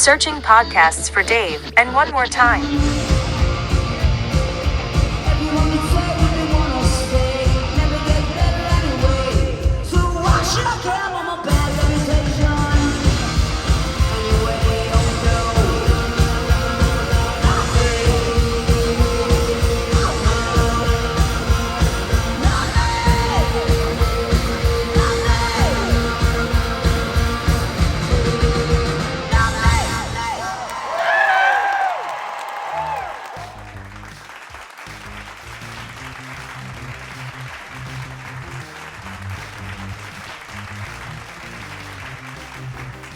Searching podcasts for Dave, and one more time. Everyone can say what they wanna say. Never get better anyway. So why should I care about my bad reputation? Anyway, oh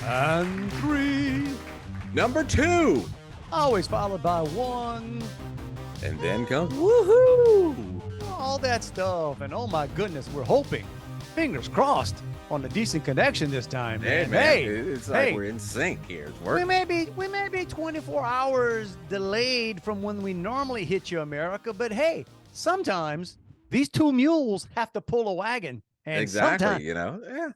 And 3. Number 2. Always followed by 1. And then comes Woohoo! All that stuff. And oh my goodness, we're hoping, fingers crossed, on a decent connection this time. Hey, Man. man, it's like we're in sync here. It's working. We may be 24 hours delayed from when we normally hit you, America, but hey, sometimes these two mules have to pull a wagon. And Exactly, yeah.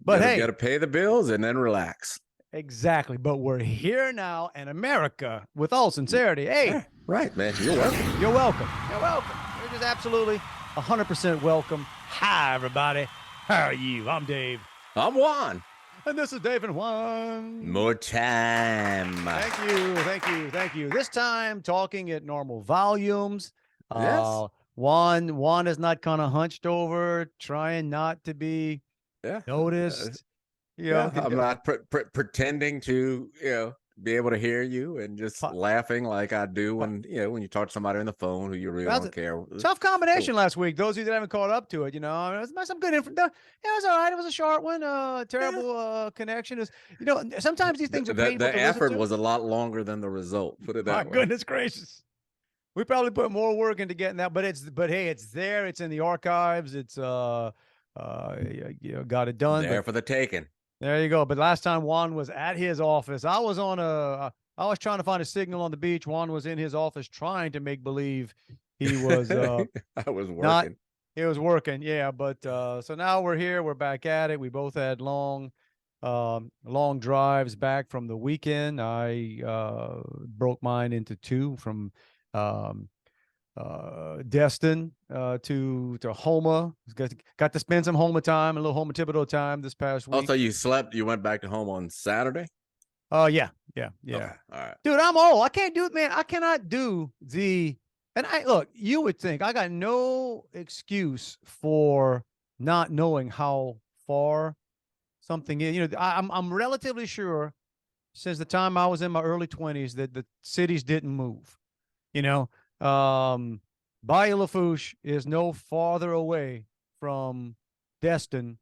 But hey, you got to pay the bills and then relax. exactly. But we're here now, and America, with all sincerity, hey, Yeah, right, man. You're welcome. you're welcome. You're welcome. You're just absolutely 100% welcome. Hi, everybody. How are you? I'm Dave. I'm Juan. And this is Dave and Juan. More time. Thank you. This time talking at normal volumes. Yes. Juan is not kind of hunched over, trying not to be Yeah. noticed. I'm not pretending to, be able to hear you and just laughing like I do when you talk to somebody on the phone who you really Well, don't care. Tough combination last week. Those of you that haven't caught up to it, it was some good info. It was all right. It was a short one. Terrible connection. Is sometimes these things are painful The to listen effort to. was a lot longer than the result. Put it that My way. goodness gracious. We probably put more work into getting that, but hey, it's there. It's in the archives. It's got it done. There for the taking. There you go. But last time Juan was at his office, I was trying to find a signal on the beach. Juan was in his office trying to make believe he was I was working. not. It was working, yeah. But so now we're here. We're back at it. We both had long drives back from the weekend. I broke mine into 2 from Destin to Homa. Got to spend some Homa time, a little Homa Thibodeau time this past week. Also, you slept. You went back to home on Saturday. Yeah. Okay. All right. Dude, I'm old. I can't do it, man. I cannot do the. And look, you would think I got no excuse for not knowing how far something is. I'm relatively sure since the time I was in my early 20s that the cities didn't move. Bayou Lafourche is no farther away from Destin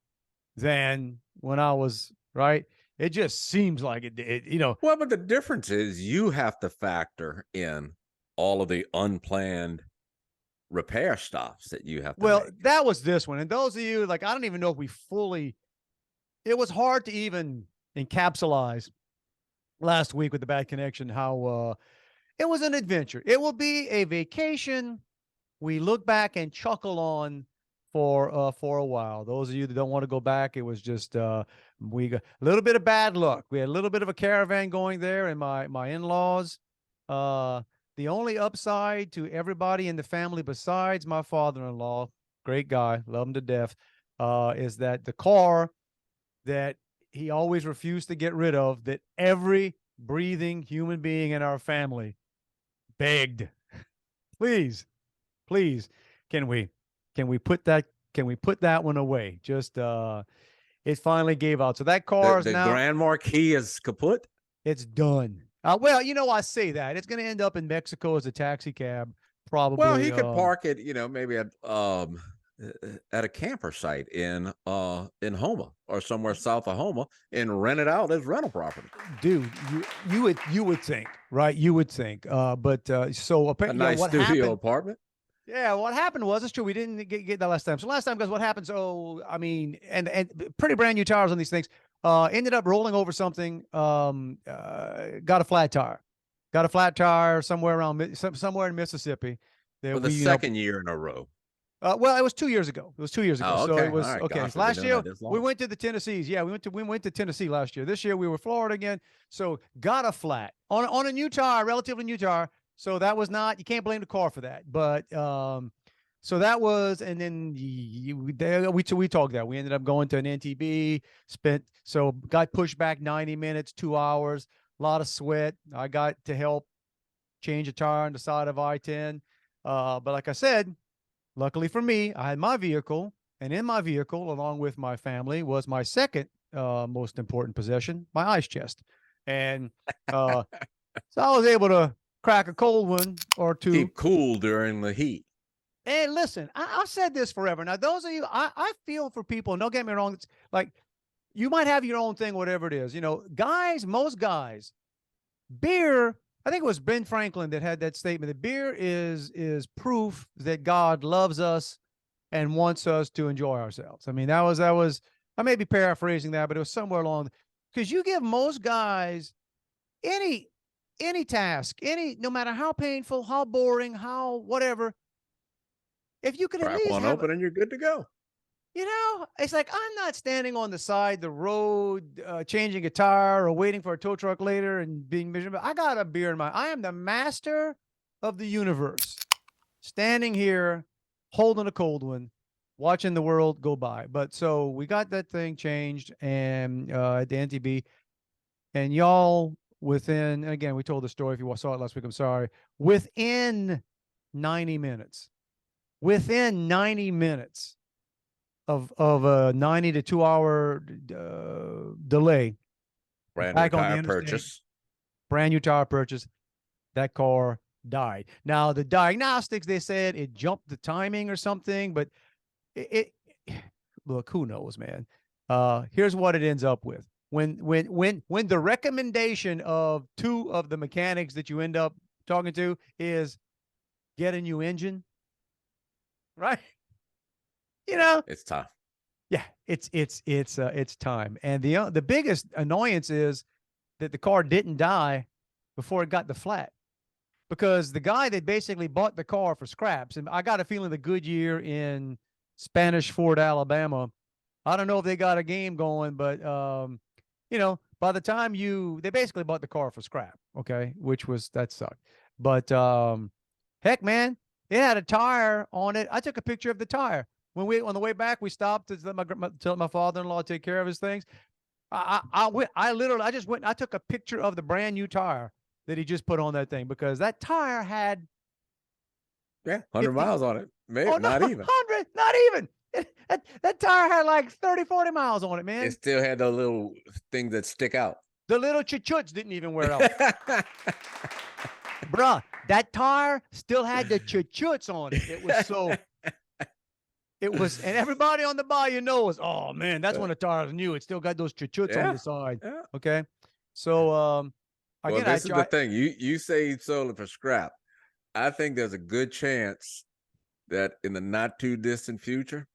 than when I was, right? It just seems like it. Well, but the difference is you have to factor in all of the unplanned repair stops that you have to make. That was this one. And those of you, I don't even know if we fully, it was hard to even encapsulize last week with the bad connection, how it was an adventure. It will be a vacation we look back and chuckle on for a while. Those of you that don't want to go back, it was just we got a little bit of bad luck. We had a little bit of a caravan going there, and my in-laws. The only upside to everybody in the family besides my father-in-law, great guy, love him to death, is that the car that he always refused to get rid of, that every breathing human being in our family begged, please, can we put that one away? Just it finally gave out. So that car is now, the Grand Marquis is kaput. it's done. I say that it's going to end up in Mexico as a taxi cab, probably. Well, he could park it, maybe at a camper site in Homa or somewhere south of Homa and rent it out as rental property. Dude, you would think, right? You would think, but so A apparently, nice studio apartment. Yeah, what happened was, it's true, we didn't get that last time. So last time, guys, what happened? So I mean, and pretty brand new tires on these things. Ended up rolling over something. Got a flat tire somewhere in Mississippi. For the second year in a row. Well, it was 2 years ago. It was 2 years ago. Oh, So okay. it was All right. okay. Gosh, So we've been last doing year that this we long. went to the Tennessees. Yeah, we went to Tennessee last year. This year we were Florida again. So got a flat on a new tire, relatively new tire. So that was not, you can't blame the car for that. But so that was, and then we talked that we ended up going to an NTB. Got pushed back 90 minutes, 2 hours, a lot of sweat. I got to help change a tire on the side of I-10. But like I said, luckily for me, I had my vehicle, and in my vehicle, along with my family, was my second most important possession, my ice chest. And so I was able to crack a cold one or two. Keep cool during the heat. Hey, listen, I've said this forever. Now, those of you, I feel for people, and don't get me wrong, it's like you might have your own thing, whatever it is. Guys, most guys, beer, I think it was Ben Franklin that had that statement that beer is proof that God loves us and wants us to enjoy ourselves. I mean, that was I may be paraphrasing that, but it was somewhere along, because you give most guys any task, no matter how painful, how boring, how whatever, if you could at Crack least one have open and you're good to go. it's like I'm not standing on the side of the road, changing a tire or waiting for a tow truck later and being miserable. I got a beer in my. I am the master of the universe, standing here, holding a cold one, watching the world go by. But so we got that thing changed, and at the NTB, and y'all within, again, we told the story. If you saw it last week, I'm sorry. Within 90 minutes, within 90 minutes of a 90 to 2 hour delay, Brand new back on the tire interstate, purchase. brand new tire purchase, that car died. Now the diagnostics, they said it jumped the timing or something, but it look, who knows, man. Here's what it ends up with. When the recommendation of two of the mechanics that you end up talking to is get a new engine, right? It's tough. Yeah, it's time. And the biggest annoyance is that the car didn't die before it got the flat, because the guy that basically bought the car for scraps, and I got a feeling the Goodyear in Spanish Fort, Alabama, I don't know if they got a game going, but by the time they basically bought the car for scrap, okay, that sucked. But heck, man, it had a tire on it. I took a picture of the tire. On the way back, we stopped to let my father-in-law take care of his things. I just went. I took a picture of the brand new tire that he just put on that thing, because that tire had 100 miles on it. Maybe not even. 100, not even. That tire had like 30, 40 miles on it, man. It still had those little things that stick out. The little chuchuts didn't even wear out. Bruh, that tire still had the chuchuts on it. It was so. It was, and everybody on the bayou knows, oh man, that's when the tire's new. It still got those chuchuts on the side. Yeah. Okay. So again, this is the thing. You say sold it for scrap. I think there's a good chance that in the not too distant future,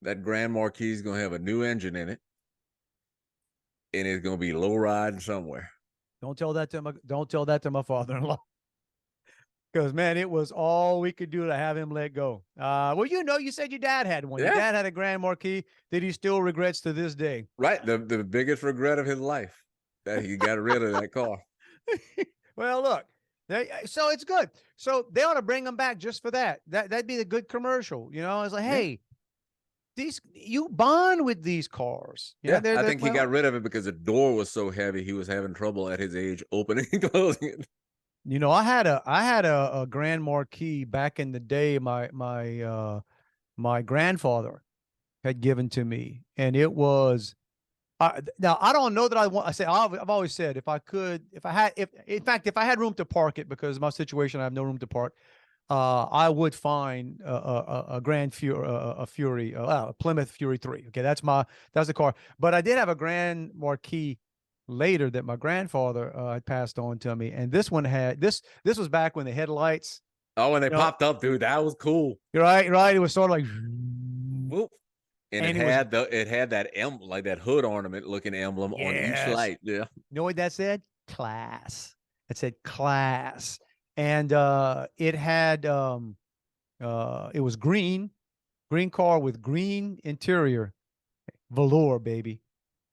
that Grand Marquis is gonna have a new engine in it, and it's gonna be low riding somewhere. Don't tell that to my father-in-law. Because, man, it was all we could do to have him let go. Well, you said your dad had one. Your dad had a Grand Marquis that he still regrets to this day. Right. The biggest regret of his life, that he got rid of that car. Well, look, so it's good. So they ought to bring them back just for that. That'd be a good commercial. It's like, hey, you bond with these cars. I think he got rid of it because the door was so heavy. He was having trouble at his age opening and closing it. I had a Grand Marquis back in the day. My grandfather had given to me, and it was. Now I don't know that I've always said if I had room to park it, because of my situation, I have no room to park. I would find a Grand Fury, a Plymouth Fury 3. Okay, that's the car. But I did have a Grand Marquis later that my grandfather had passed on to me, and this one had this was back when the headlights. Oh, when they popped up, dude, that was cool. Right. It was sort of like, whoop. And it had that like that hood ornament looking emblem on each light. Yeah. You know what that said? Class. It said class. And it had it was green, Green car with green interior, velour, baby.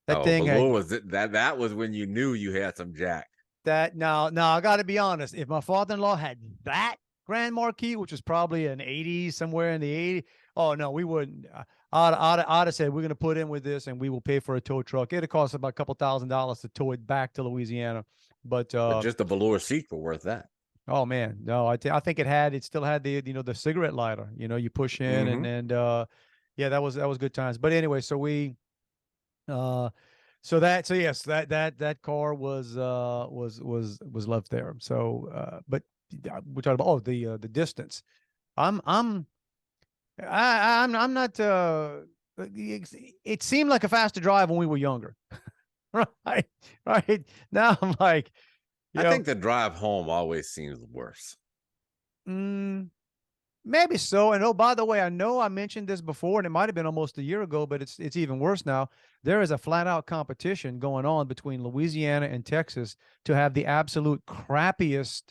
That Oh, thing had velour was it, that was when you knew you had some jack. that. Now I got to be honest. If my father-in-law had that Grand Marquis, which was probably an 80, somewhere in the 80, oh no, we wouldn't. I'd have said we're going to put in with this, and we will pay for a tow truck. It'd cost about a couple $1,000s to tow it back to Louisiana, but But just the velour seats were worth that. oh man, no, I think it still had the cigarette lighter. You push in Mhm. and yeah, that was good times. But anyway, so we so yes, that car was left there. So but we're talking about the distance. I'm I'm not it seemed like a faster drive when we were younger. Right. Right. Now I'm like, I think the drive home always seems worse. mm, maybe so. And oh, by the way, I know I mentioned this before, and it might have been almost a year ago, but it's even worse now. There is a flat out competition going on between Louisiana and Texas to have the absolute crappiest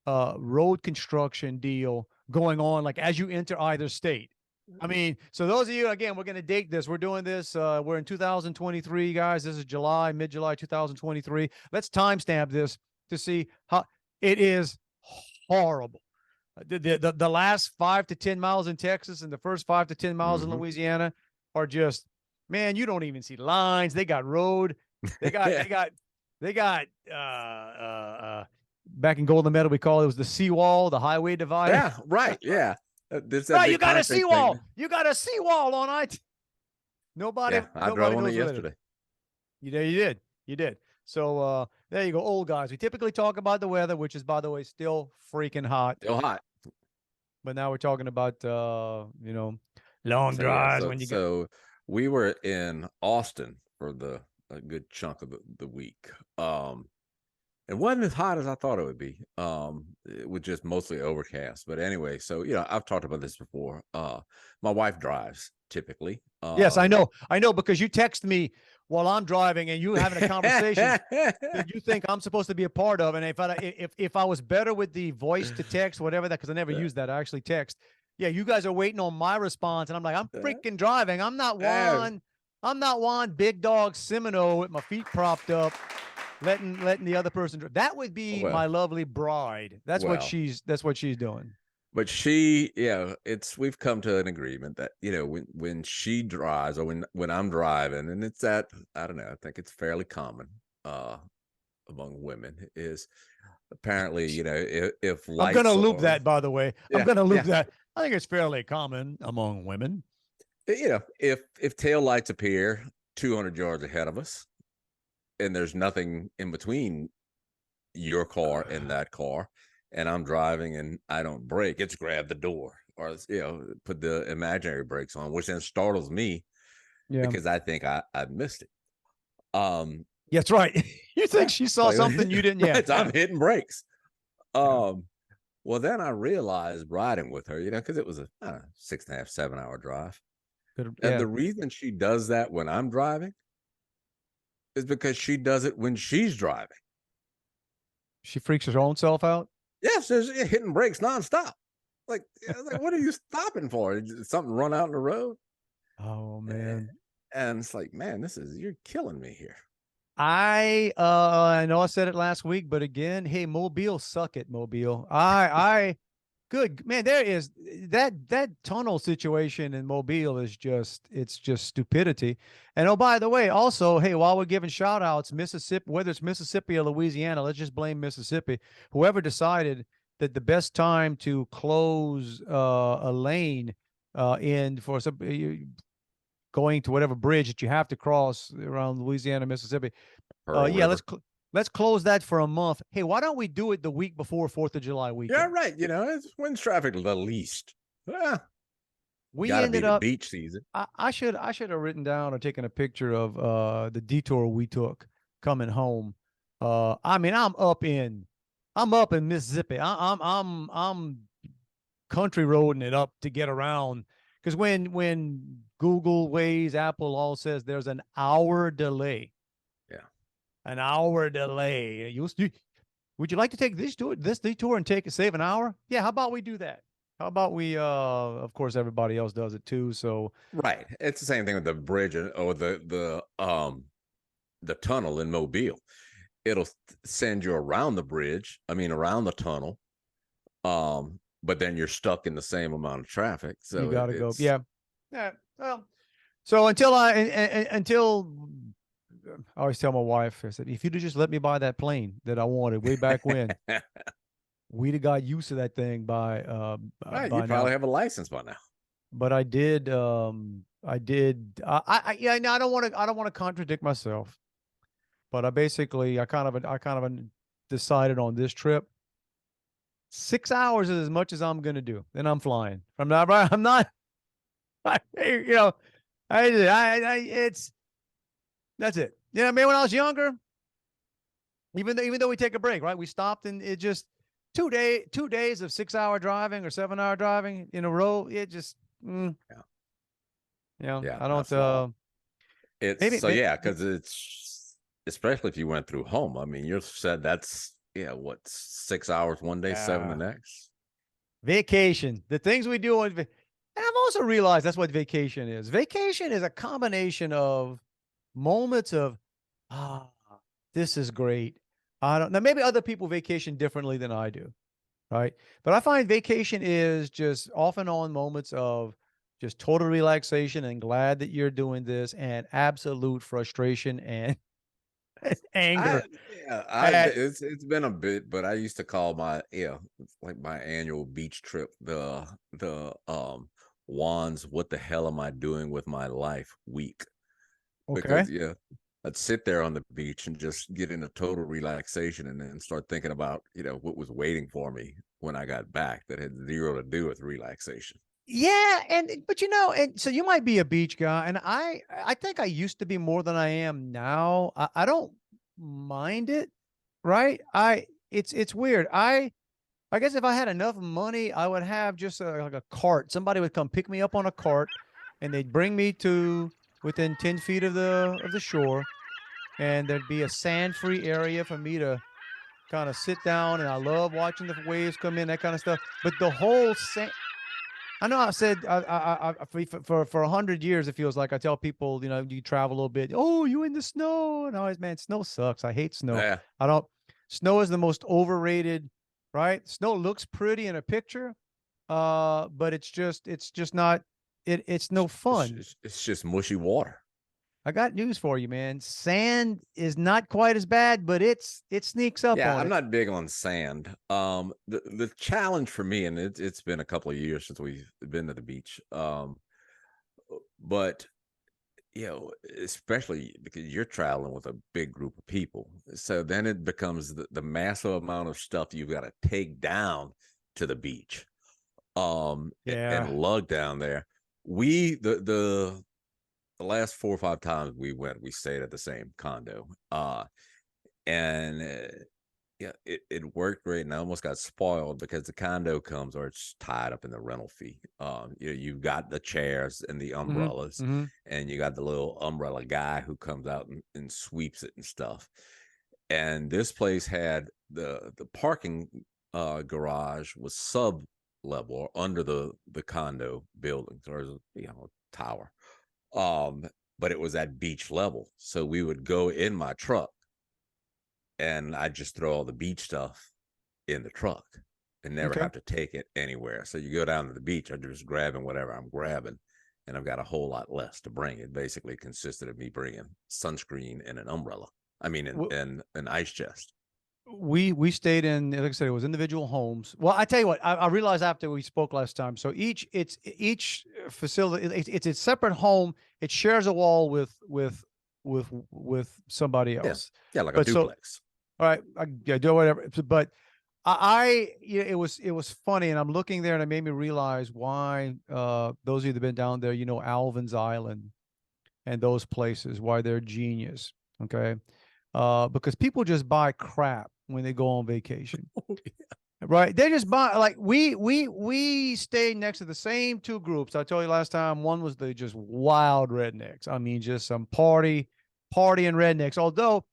road construction deal going on, like as you enter either state. I mean, so those of you, again, we're going to date this. We're doing this. We're in 2023, guys. This is mid-July 2023. Let's timestamp this to see how it is horrible. The last 5 to 10 miles in Texas and the first 5 to 10 miles in Louisiana are just, man, you don't even see lines. They got road. They got back in Golden Meadow, we call it was the seawall, the highway divider. Yeah, right. Yeah. There's that Right, big you got a concrete seawall. thing. You got a seawall on it. Nobody, Yeah, I nobody drove on knows it what yesterday. You did. You did. So there you go, old guys. We typically talk about the weather, which is, by the way, still freaking hot. Still hot. But now we're talking about long So yeah, drives when you get. so we were in Austin for a good chunk of the week. It wasn't as hot as I thought it would be. It was just mostly overcast. But anyway, so I've talked about this before. My wife drives typically. Yes, I know, because you text me while I'm driving and you having a conversation that you think I'm supposed to be a part of. And if I was better with the voice to text, whatever that, because I never use that, I actually text. Yeah, you guys are waiting on my response, and I'm like, I'm freaking driving. I'm not Juan Big Dog Semino with my feet propped up, letting the other person drive. That would be my lovely bride. That's what she's doing. But we've come to an agreement that when she drives or when I'm driving, and it's that, I don't know, I think it's fairly common among women, is apparently if lights I'm gonna loop are, that, by the way. Yeah, I'm gonna loop that. I think it's fairly common among women. If tail lights appear 200 yards ahead of us and there's nothing in between your car and that car, and I'm driving and I don't brake, it's grab the door or put the imaginary brakes on, which then startles me because I think I missed it. That's right. You think she saw something you didn't? Yeah, I'm hitting brakes. Well, then I realized riding with her, because it was a 6.5, 7 hour drive. And the reason she does that when I'm driving is because she does it when she's driving. She freaks her own self out. Yes, there's hitting brakes nonstop. Like, what are you stopping for? Did something run out in the road? Oh man. And it's like, man, you're killing me here. I know I said it last week, but again, hey, Mobile, suck it, Mobile. Good man. There is that tunnel situation in Mobile is just stupidity. And oh, by the way, also, hey, while we're giving shout outs, Mississippi, whether it's Mississippi or Louisiana, let's just blame Mississippi. Whoever decided that the best time to close a lane in for some going to whatever bridge that you have to cross around Louisiana, Mississippi. Let's close that for a month. Hey, why don't we do it the week before 4th of July weekend? Yeah, right. It's when's traffic the least. We gotta ended be up the beach season. I should have written down or taken a picture of the detour we took coming home. I mean, I'm up in Mississippi. I'm country roading it up to get around. Because when Google, Waze, Apple all says there's an hour delay. Yeah. An hour delay. Would you like to take this detour and save an hour? Yeah, how about we do that? How about we of course everybody else does it too. So Right. It's the same thing with the bridge or the tunnel in Mobile. It'll send you around the bridge. I mean, around the tunnel. But then you're stuck in the same amount of traffic. you So gotta go. it's Yeah. Yeah. Well, so until I always tell my wife, I said, if you'd have just let me buy that plane that I wanted way back when, we'd have got used to that thing right, you by probably now. have a license by now. But I did yeah, no, I don't want to contradict myself. But I kind of decided on this trip. 6 hours is as much as I'm gonna do. Then I'm flying. I'm not I'm not you know, it's that's it. Yeah, I mean, when I was younger, even though we take a break, right? We stopped and it just 2 days of 6 hour driving or 7 hour driving in a row. It just, Yeah. Yeah, I don't, that's long. It's maybe, so yeah, because it's especially if you went through home. I mean, you said that's what 6 hours one day, seven the next. vacation, the things we do and I've also realized that's what vacation is. Vacation is a combination of moments of, ah, this is great. I don't know. Maybe other people vacation differently than I do, right? But I find vacation is just off and on moments of just total relaxation and glad that you're doing this and absolute frustration and I anger yeah, at it's been a bit, but I used to call my it's like my annual beach trip the Juan's "What the hell am I doing with my life" week, okay. because I'd sit there on the beach and just get into total relaxation and then start thinking about what was waiting for me when I got back that had zero to do with relaxation. Yeah, but and so you might be a beach guy, and I think I used to be more than I am now. I don't mind it, right? It's weird. I guess if I had enough money, I would have just like a cart. Somebody would come pick me up on a cart, and they'd bring me to within 10 feet of the shore, and there'd be a sand-free area for me to kind of sit down. And I love watching the waves come in, that kind of stuff. But the whole sand. I know I said for 100 years it feels like I tell people, you travel a little bit. Oh, you in the snow? And I always, man, snow sucks. I hate snow. Yeah, I don't. Snow is the most overrated, right? Snow looks pretty in a picture, but it's just not. It's no fun. it's just mushy water. I got news for you, man. Sand is not quite as bad, but it sneaks up Yeah, on I'm it. not big on sand. The challenge for me, and it's been a couple of years since we've been to the beach. But especially because you're traveling with a big group of people, so then it becomes the massive amount of stuff you've got to take down to the beach, and Yeah. lug down there. We the last 4 or 5 times we went, we stayed at the same condo. And yeah, it worked great, and I almost got spoiled because the condo comes or it's tied up in the rental fee. You've got the chairs and the Hmm. umbrellas, Hmm. and you got the little umbrella guy who comes out and sweeps it and stuff. And this place had the parking garage was sub level or under the condo buildings or tower. But it was at beach level, so we would go in my truck and I just throw all the beach stuff in the truck and never Okay. have to take it anywhere. So you go down to the beach, I'm just grabbing whatever I'm grabbing, and I've got a whole lot less to bring. It basically consisted of me bringing sunscreen and an umbrella. I mean, and an ice chest. We stayed in, like I said, it was individual homes. Well, I tell you what, I realized after we spoke last time. So each facility, it's a separate home. It shares a wall with somebody Yeah, else. yeah, like a But so, duplex. all right, I do whatever. But it was funny, and I'm looking there, and it made me realize why those of you that've been down there, Alvin's Island and those places, why they're genius. Okay. Because people just buy crap when they go on vacation. Right. They just buy, like, we stayed next to the same two groups. I told you last time, one was the just wild rednecks. I mean, just some partying rednecks. Although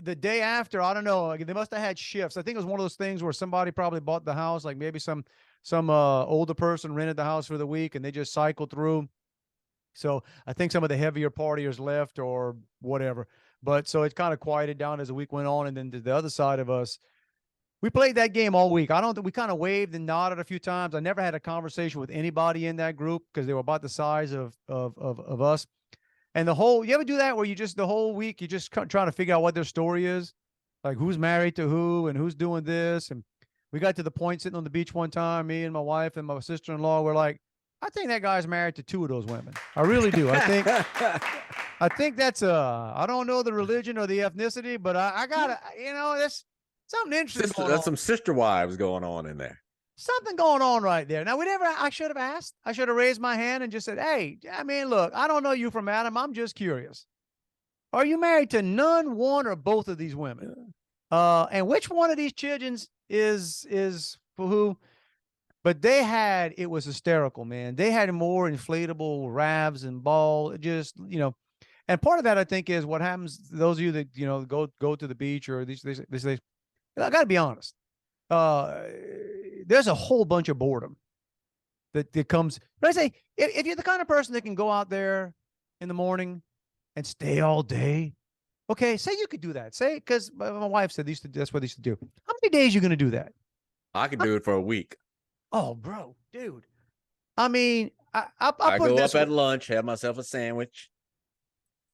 the day after, I don't know, like, they must have had shifts. I think it was one of those things where somebody probably bought the house, like maybe some some older person rented the house for the week and they just cycled through. So I think some of the heavier partiers left or whatever. But so it kind of quieted down as the week went on. And then the other side of us, we played that game all week. I don't think we kind of waved and nodded a few times. I never had a conversation with anybody in that group because they were about the size of us. And you ever do that where you just the whole week you just trying to figure out what their story is, like who's married to who and who's doing this. And we got to the point sitting on the beach one time, me and my wife and my sister-in-law were like, I think that guy's married to 2 of those women. I really do. I think that's I don't know the religion or the ethnicity, but I gotta, that's something interesting. That's some sister wives going on in there. Something going on right there. Now, I should have asked. I should have raised my hand and just said, hey, I mean, look, I don't know you from Adam. I'm just curious. Are you married to none, one, or both of these women? And which one of these children is for who? But it was hysterical, man. They had more inflatable rafts and ball, just, and part of that I think is what happens. Those of you that, go to the beach or these days, I got to be honest. There's a whole bunch of boredom that comes. But I say, if you're the kind of person that can go out there in the morning and stay all day, okay, say you could do that. Say, because my wife said that's what they used to do. How many days are you going to do that? I could do it for a week. Oh, bro, dude. I mean, I go up at lunch, have myself a sandwich,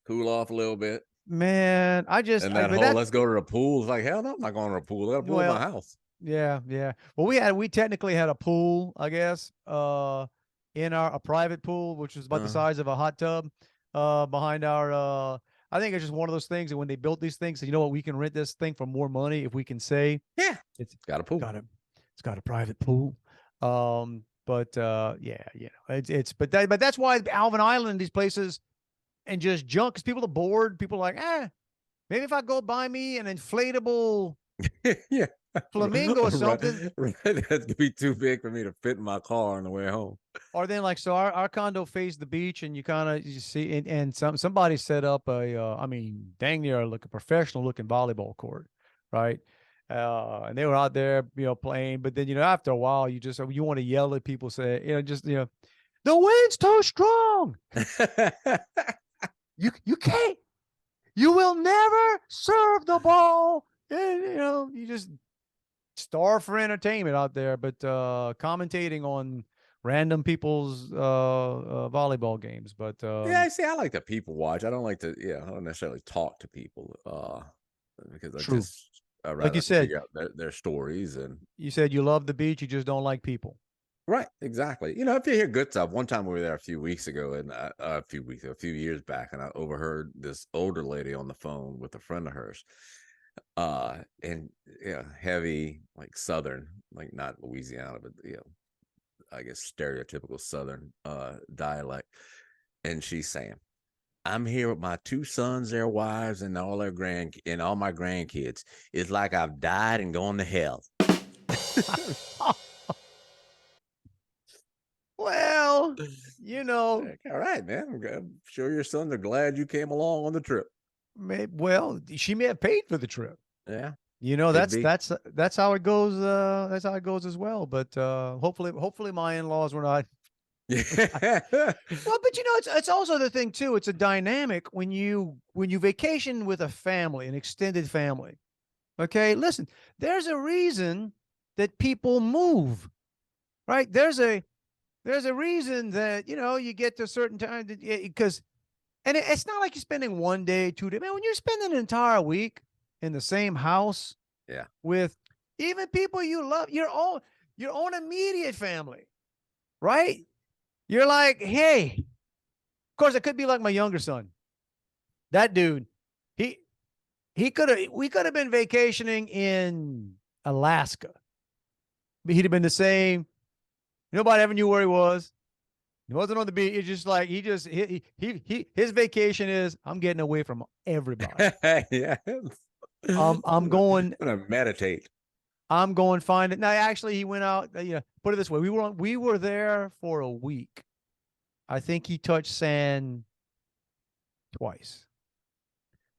cool off a little bit. Man, let's go to the pool. It's like, hell no, I'm not going to the pool. I got a pool in my house. Yeah. Well, we technically had a pool, I guess, in a private pool, which was about the size of a hot tub, behind our, I think it's just one of those things that when they built these things, so you know what, we can rent this thing for more money if we can say, yeah, it's got a pool. It's got a private pool. But that's why Alvin Island, these places, and just junk, because people are bored. People are like, maybe if I go buy me an inflatable yeah. flamingo or something. Right. That's gonna be too big for me to fit in my car on the way home. Or then so our condo faced the beach, and you see, and somebody set up dang near like a professional looking volleyball court, right? And they were out there, playing. But then, after a while, you want to yell at people, say, the wind's too strong. You can't. You will never serve the ball. And, you just starve for entertainment out there. But commentating on random people's volleyball games. But yeah, see, I like to people watch. I don't like to. I don't necessarily talk to people because I'd rather like you said, figure out their stories. And you said you love the beach, you just don't like people. Right, exactly. If you hear good stuff. One time we were there a few weeks ago, and a few years back, and I overheard this older lady on the phone with a friend of hers, and heavy, like Southern, like not Louisiana, but I guess stereotypical Southern dialect, and she's saying, I'm here with my 2 sons, their wives, and all my grandkids. It's like I've died and gone to hell. Well, all right, man. I'm sure your sons are glad you came along on the trip. She may have paid for the trip. Yeah. That's how it goes. That's how it goes as well. But hopefully my in-laws were not. Well, but it's also the thing too. It's a dynamic when you vacation with a family, an extended family. Okay, listen. There's a reason that people move, right? There's a reason that you get to a certain time because, and it's not like you're spending 1 day, 2 days. Man, when you're spending an entire week in the same house, with even people you love, your own immediate family, right? You're like, hey, of course, it could be like my younger son. That dude, we could have been vacationing in Alaska. But he'd have been the same. Nobody ever knew where he was. He wasn't on the beach. It's just like his vacation is, I'm getting away from everybody. Yeah. I'm going to meditate. I'm going find it. Now, actually, he went out. Put it this way: we were there for a week. I think he touched sand twice.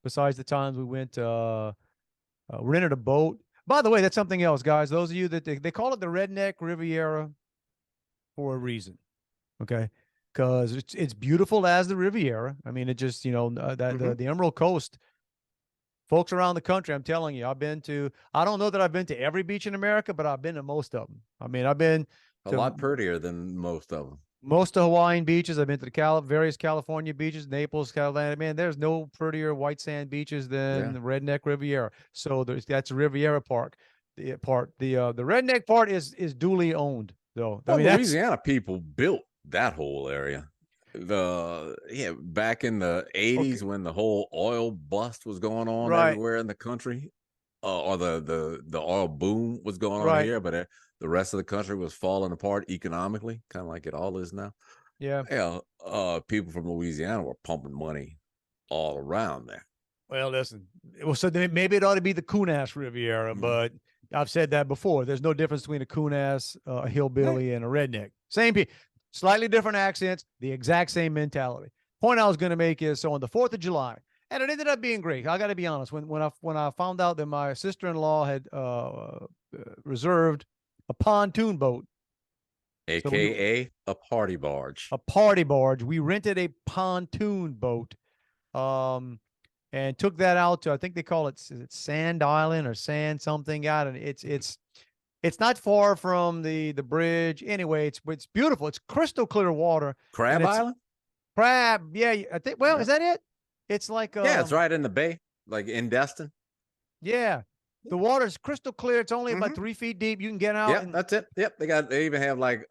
Besides the times we went, rented a boat. By the way, that's something else, guys. Those of you that they call it the Redneck Riviera. for a reason. Okay. Because it's beautiful as the Riviera. I mean, it just, the Emerald Coast, folks around the country, I'm telling you, I don't know that I've been to every beach in America, but I've been to most of them. I mean, I've been A to lot prettier than most of them. most of Hawaiian beaches. I've been to the various California beaches, Naples, Carolina. Man, there's no prettier white sand beaches than the Redneck Riviera. So that's Riviera Park. The Redneck part is duly owned, though. Well, I mean, Louisiana people built that whole area. Back in the 80s when the whole oil bust was going on everywhere in the country, or the oil boom was going on here, but the rest of the country was falling apart economically, kind of like it all is now. Yeah. People from Louisiana were pumping money all around there. Well, listen. So maybe it ought to be the Coon-ass Riviera, but I've said that before. There's no difference between a coon-ass, a hillbilly, and a redneck. Same people, slightly different accents, the exact same mentality. Point I was going to make is, so on the 4th of July, and it ended up being great. I got to be honest. When I found out that my sister-in-law had reserved a pontoon boat, AKA a party barge. A party barge. We rented a pontoon boat. And took that out to, I think they call it, is it Sand Island or Sand something out, and it's not far from the bridge. Anyway, it's beautiful. It's crystal clear water. Crab Island? Crab, yeah. I think. Well, is that it? It's like it's right in the bay, like in Destin. Yeah, the water's crystal clear. It's only about 3 feet deep. You can get out. Yeah, that's it. Yep, they even have like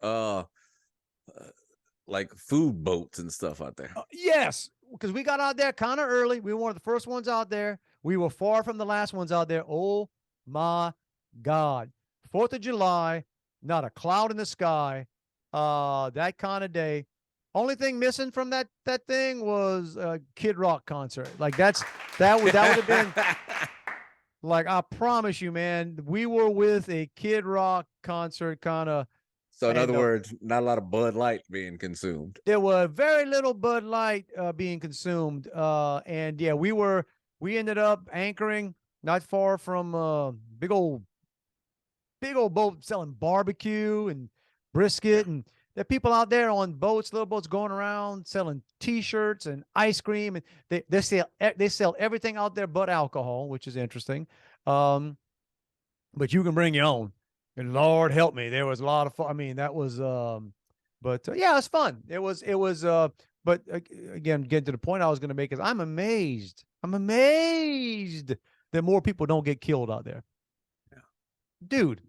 food boats and stuff out there. Yes. Because we got out there kind of early. We were one of the first ones out there. We were far from the last ones out there. Oh my God. 4th of July, not a cloud in the sky. That kind of day. Only thing missing from that thing was a Kid Rock concert. Like that would have been like, I promise you, man, we were with a Kid Rock concert kind of. So in other words, not a lot of Bud Light being consumed. There were very little Bud Light being consumed. And yeah, we ended up anchoring not far from big old boat selling barbecue and brisket. And there are people out there on boats, little boats going around selling T-shirts and ice cream. And they sell everything out there but alcohol, which is interesting. But you can bring your own. And Lord help me, there was a lot of fun. I mean, that was, yeah, it's fun. It was, but again, getting to the point I was going to make is I'm amazed that more people don't get killed out there. Yeah. Dude,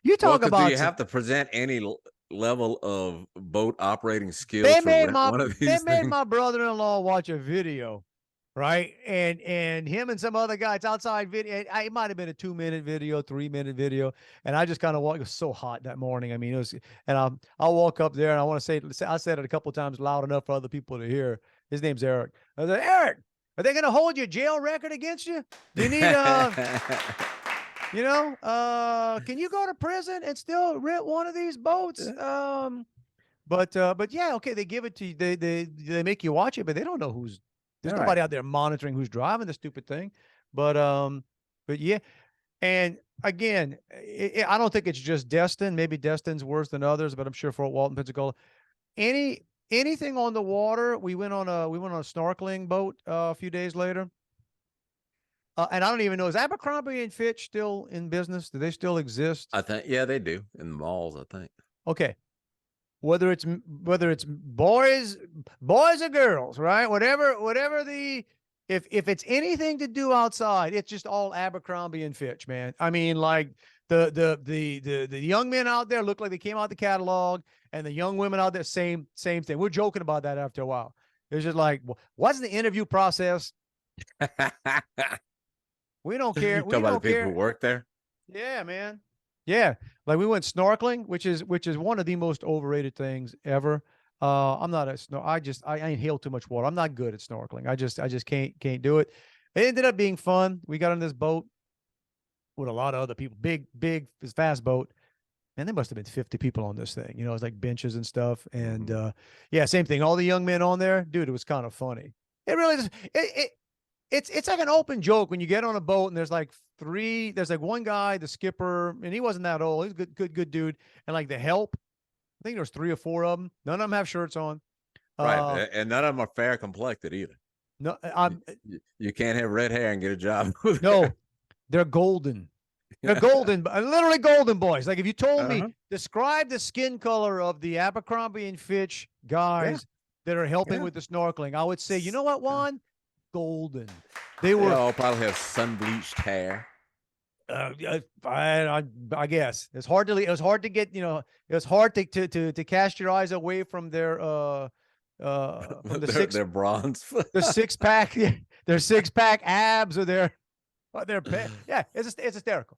you talk about. Do you have to present any level of boat operating skills? They made my brother-in-law watch a video. Right. And him and some other guys outside video. It might have been a 2-minute video, 3-minute video. And I just kind of walked. It was so hot that morning. I mean, it was, and I'll walk up there and I want to say, I said it a couple of times loud enough for other people to hear. His name's Eric. I said, Eric, are they going to hold your jail record against you? Do you need, can you go to prison and still rent one of these boats? But yeah, okay. They give it to you. They make you watch it, but they don't know there's nobody out there monitoring who's driving the stupid thing. But yeah. And again, I don't think it's just Destin. Maybe Destin's worse than others, but I'm sure Fort Walton, Pensacola, anything on the water. We went on a snorkeling boat a few days later. And I don't even know, is Abercrombie and Fitch still in business? Do they still exist? I think, yeah, they do in the malls, I think. Okay. Whether it's boys or girls, right? Whatever if it's anything to do outside, it's just all Abercrombie and Fitch, man. I mean, like the young men out there look like they came out the catalog, and the young women out there, same thing. We're joking about that after a while. It's just like, what's the interview process? We don't care. We don't care. The people who work there. Yeah, man. Yeah, like we went snorkeling, which is one of the most overrated things ever. I'm not I inhale too much water. I'm not good at snorkeling. I just can't do it. It ended up being fun. We got on this boat with a lot of other people, big fast boat. And there must have been 50 people on this thing. It's like benches and stuff. And yeah, same thing. All the young men on there, dude, it was kind of funny. It really is. It's like an open joke when you get on a boat and there's like three. There's like one guy, the skipper, and he wasn't that old. He's a good dude. And like the help, I think there's 3 or 4 of them. None of them have shirts on. Right, and none of them are fair complected either. No, You can't have red hair and get a job. no, they're golden. They're golden, literally golden boys. Like if you told me, describe the skin color of the Abercrombie and Fitch guys that are helping with the snorkeling, I would say, you know what, Juan? Golden. They were all probably have sun bleached hair. I guess it was hard to get, it was hard to cast your eyes away from their from their bronze, the 6-pack, their 6-pack abs or their yeah, it's hysterical.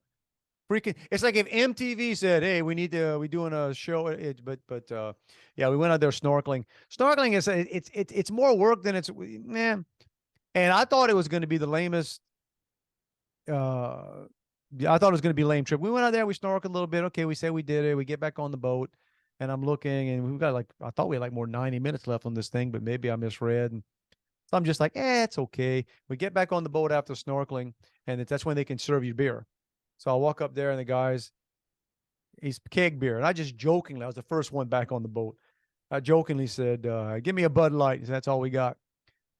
Freaking, it's like if MTV said, "Hey, we doing a show," yeah, we went out there snorkeling. Snorkeling is it's more work than it's man. And I thought it was going to be the lamest. I thought it was going to be a lame trip. We went out there, we snorkeled a little bit. Okay, we say we did it. We get back on the boat, and I'm looking, and we've got I thought we had like more 90 minutes left on this thing, but maybe I misread. And so I'm just like, it's okay. We get back on the boat after snorkeling, and that's when they can serve you beer. So I walk up there, and the guys, he's keg beer, and I just jokingly, I was the first one back on the boat. I jokingly said, "Give me a Bud Light." He said, "That's all we got."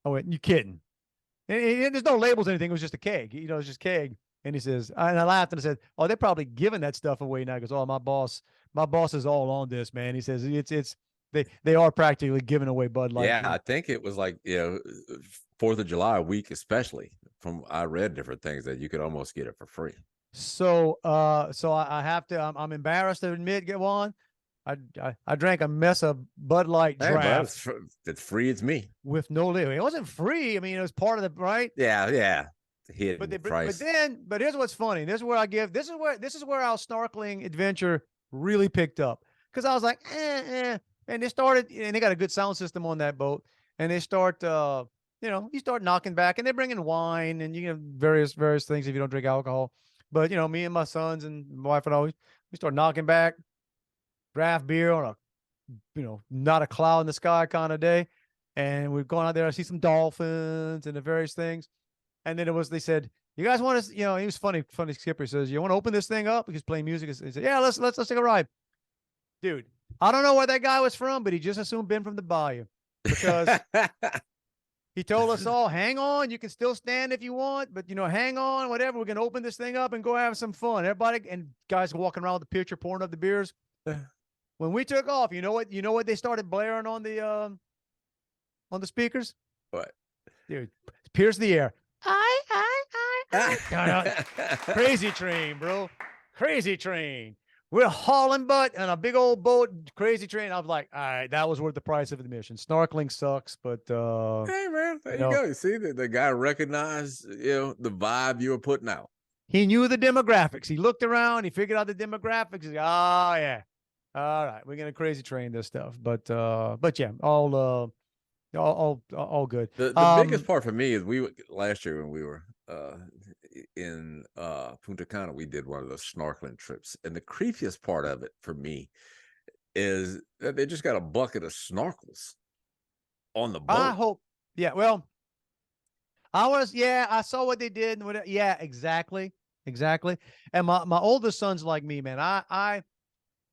I went, "You kidding?" And there's no labels or anything. It was just a keg. It's just keg. And he says, and I laughed and I said, "Oh, they're probably giving that stuff away now." He goes, "Oh, my boss is all on this, man." He says, they are practically giving away Bud Light. Yeah, I think it was like 4th of July week, especially from I read different things that you could almost get it for free. So I have to. I'm embarrassed to admit, get on. I drank a mess of Bud Light draft. It's free. It's me with no label. It wasn't free. I mean, it was part of the right. Yeah. But here's what's funny. This is where this is where our snorkeling adventure really picked up, because I was like, and they started, and they got a good sound system on that boat, and they start, you start knocking back, and they're bringing wine and various things if you don't drink alcohol. But me and my sons and my wife and we start knocking back, draft beer on a, not a cloud in the sky kind of day, and we're going out there to see some dolphins and the various things. And then they said, "You guys want to," he was funny skipper. He says, "You want to open this thing up?" Because playing music. He said, "Yeah, let's take a ride." Dude, I don't know where that guy was from, but he just assumed been from the bayou, because he told us all, "Hang on, you can still stand if you want, but hang on, whatever. We're gonna open this thing up and go have some fun." Everybody and guys walking around with the pitcher, pouring up the beers. When we took off, you know what they started blaring on the speakers? What? Dude, pierce the air. Crazy Train, bro. Crazy Train. We're hauling butt on a big old boat, Crazy Train. I was like, all right, that was worth the price of admission. Snorkeling sucks, but hey man, there you go. You see, the guy recognized the vibe you were putting out. He knew the demographics. He looked around, he figured out the demographics. He's like, oh yeah. All right, we're gonna Crazy Train this stuff. But yeah, all good. The biggest part for me is last year when we were in Punta Cana, we did one of those snorkeling trips, and the creepiest part of it for me is that they just got a bucket of snorkels on the boat. I hope, yeah. Well, I saw what they did. Yeah, exactly. And my oldest son's like me, man.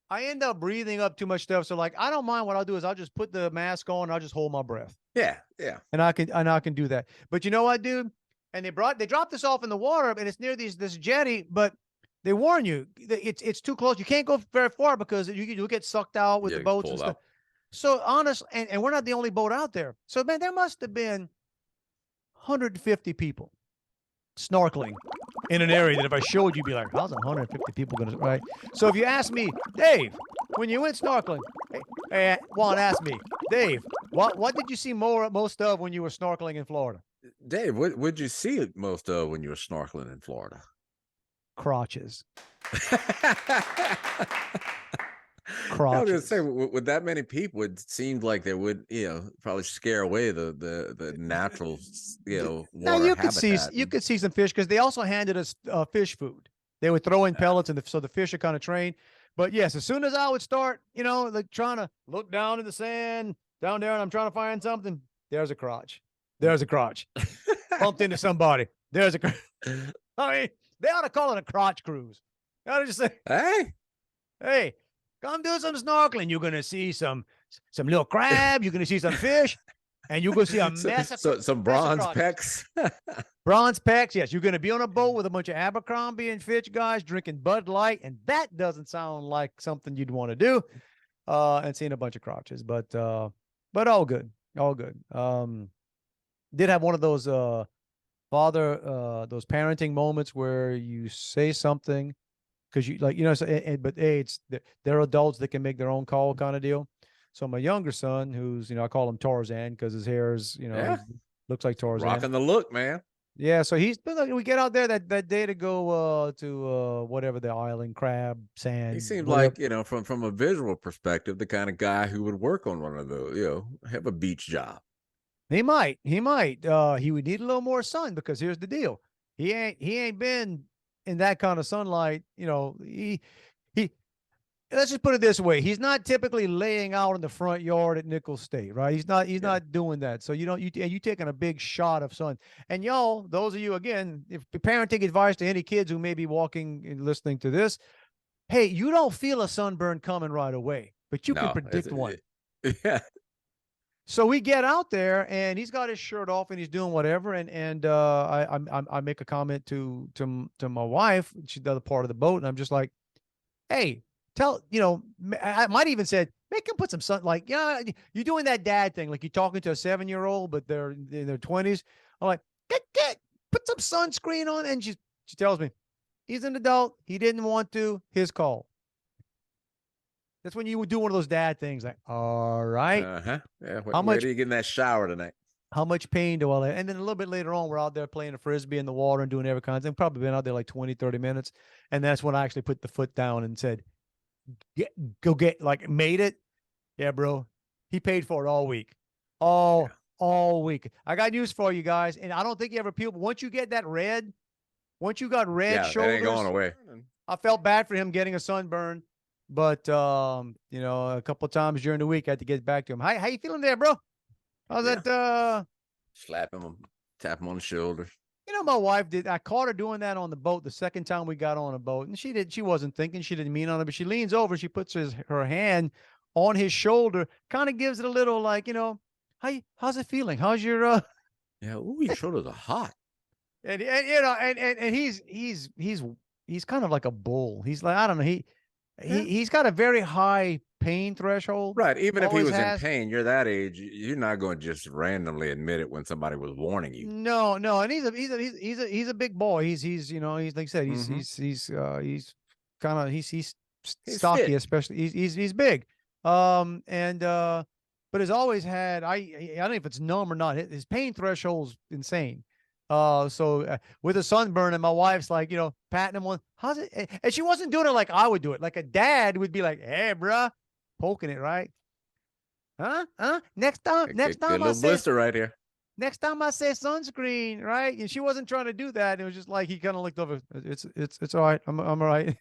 I end up breathing up too much stuff. So like, I don't mind. What I'll do is I'll just put the mask on and I'll just hold my breath. Yeah. And I can do that. But you know what, dude? And they dropped this off in the water, and it's near this jetty, but they warn you it's too close. You can't go very far because you get sucked out with the boats and stuff. So honestly, and we're not the only boat out there. So man, there must have been 150 people snorkeling in an area that if I showed you, you'd be like, how's 150 people gonna, right? So if you ask me, Dave, when you went snorkeling, hey, Juan asked me, Dave, what did you see most of when you were snorkeling in Florida? Dave, what would you see most of when you were snorkeling in Florida? Crotches. I was gonna say, with that many people, it seemed like they would, probably scare away the natural, water now you could see some fish, because they also handed us fish food. They would throw in pellets, and so the fish are kind of trained. But yes, as soon as I would start, like trying to look down in the sand down there, and I'm trying to find something, there's a crotch. Bumped into somebody. There's a crotch. I mean, they ought to call it a crotch cruise. They ought to just say, Hey, hey, come do some snorkeling. You're gonna see some little crabs. You're gonna see some fish, and you're gonna see a mess of some mess of bronze crotches. pecs. Bronze pecs. Yes, you're gonna be on a boat with a bunch of Abercrombie and Fitch guys drinking Bud Light, and that doesn't sound like something you'd want to do. And seeing a bunch of crotches, but all good, all good. Did have one of those those parenting moments where you say something because you like, so, but hey, they're adults that can make their own call kind of deal. So my younger son, who's, I call him Tarzan because his hair is, Yeah. he looks like Tarzan. Rocking the look, man. Yeah, so he's been like, we get out there that day to go to whatever the island, crab, sand. He seems whatever. like, from a visual perspective, the kind of guy who would work on one of those, have a beach job. He might. He would need a little more sun because here's the deal. He ain't been in that kind of sunlight. He let's just put it this way. He's not typically laying out in the front yard at Nicholls State, right? He's not doing that. So you taking a big shot of sun. And y'all, those of you again, if parenting advice to any kids who may be walking and listening to this, hey, you don't feel a sunburn coming right away, but you can predict one. Yeah. So we get out there and he's got his shirt off and he's doing whatever. And I make a comment to my wife. She's the other part of the boat. And I'm just like, hey, I might even said, make him put some sun, like, you're doing that dad thing. Like you're talking to a 7-year-old, but they're in their 20s. I'm like, get, put some sunscreen on. And she tells me, he's an adult. He didn't want to, his call. That's when you would do one of those dad things, like, all right. Uh-huh. Yeah. Where do you get in that shower tonight? How much pain do I let? And then a little bit later on, we're out there playing a frisbee in the water and doing every kind of thing. Probably been out there like 20, 30 minutes. And that's when I actually put the foot down and said, go get, like, made it. Yeah, bro. He paid for it all week. All week. I got news for you guys. And I don't think you ever peel, but once you get that red, once you got red shoulders, that ain't going away. I felt bad for him getting a sunburn. But a couple of times during the week, I had to get back to him. How you feeling there, bro? How's that? Slap him, tap him on the shoulder. My wife did. I caught her doing that on the boat the second time we got on a boat, and she wasn't thinking. She didn't mean on it, but she leans over. She puts her hand on his shoulder, kind of gives it a little like, how's it feeling? How's your Yeah, ooh, your shoulders are hot. and he's kind of like a bull. He's like, I don't know. He's got a very high pain threshold. Right. Even if he was in pain, you're that age, you're not going to just randomly admit it when somebody was warning you. No. And he's a big boy. He's like I said, he's kind of he's stocky, fit. especially he's big. But has always had, I don't know if it's numb or not. His pain threshold's insane. With a sunburn, and my wife's like, patting him on, how's it? And she wasn't doing it like I would do it. Like a dad would be like, hey, bruh, poking it, right? Next time a little blister right here. Next time I say sunscreen, right? And she wasn't trying to do that. It was just like, he kind of looked over. It's all right. I'm all right.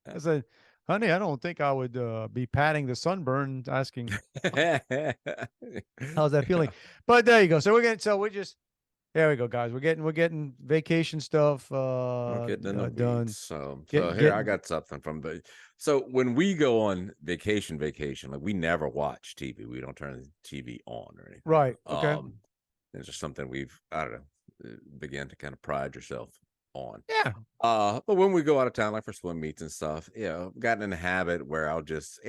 I said, honey, I don't think I would be patting the sunburn, asking, how's that feeling? But there you go. There we go, guys. We're getting vacation stuff We're getting in the done. weeds. So here I got something so when we go on vacation, like we never watch TV. We don't turn the TV on or anything. Right. Okay. It's just something I don't know, began to kind of pride yourself on. Yeah. But when we go out of town, like for swim meets and stuff, gotten in the habit where I'll just,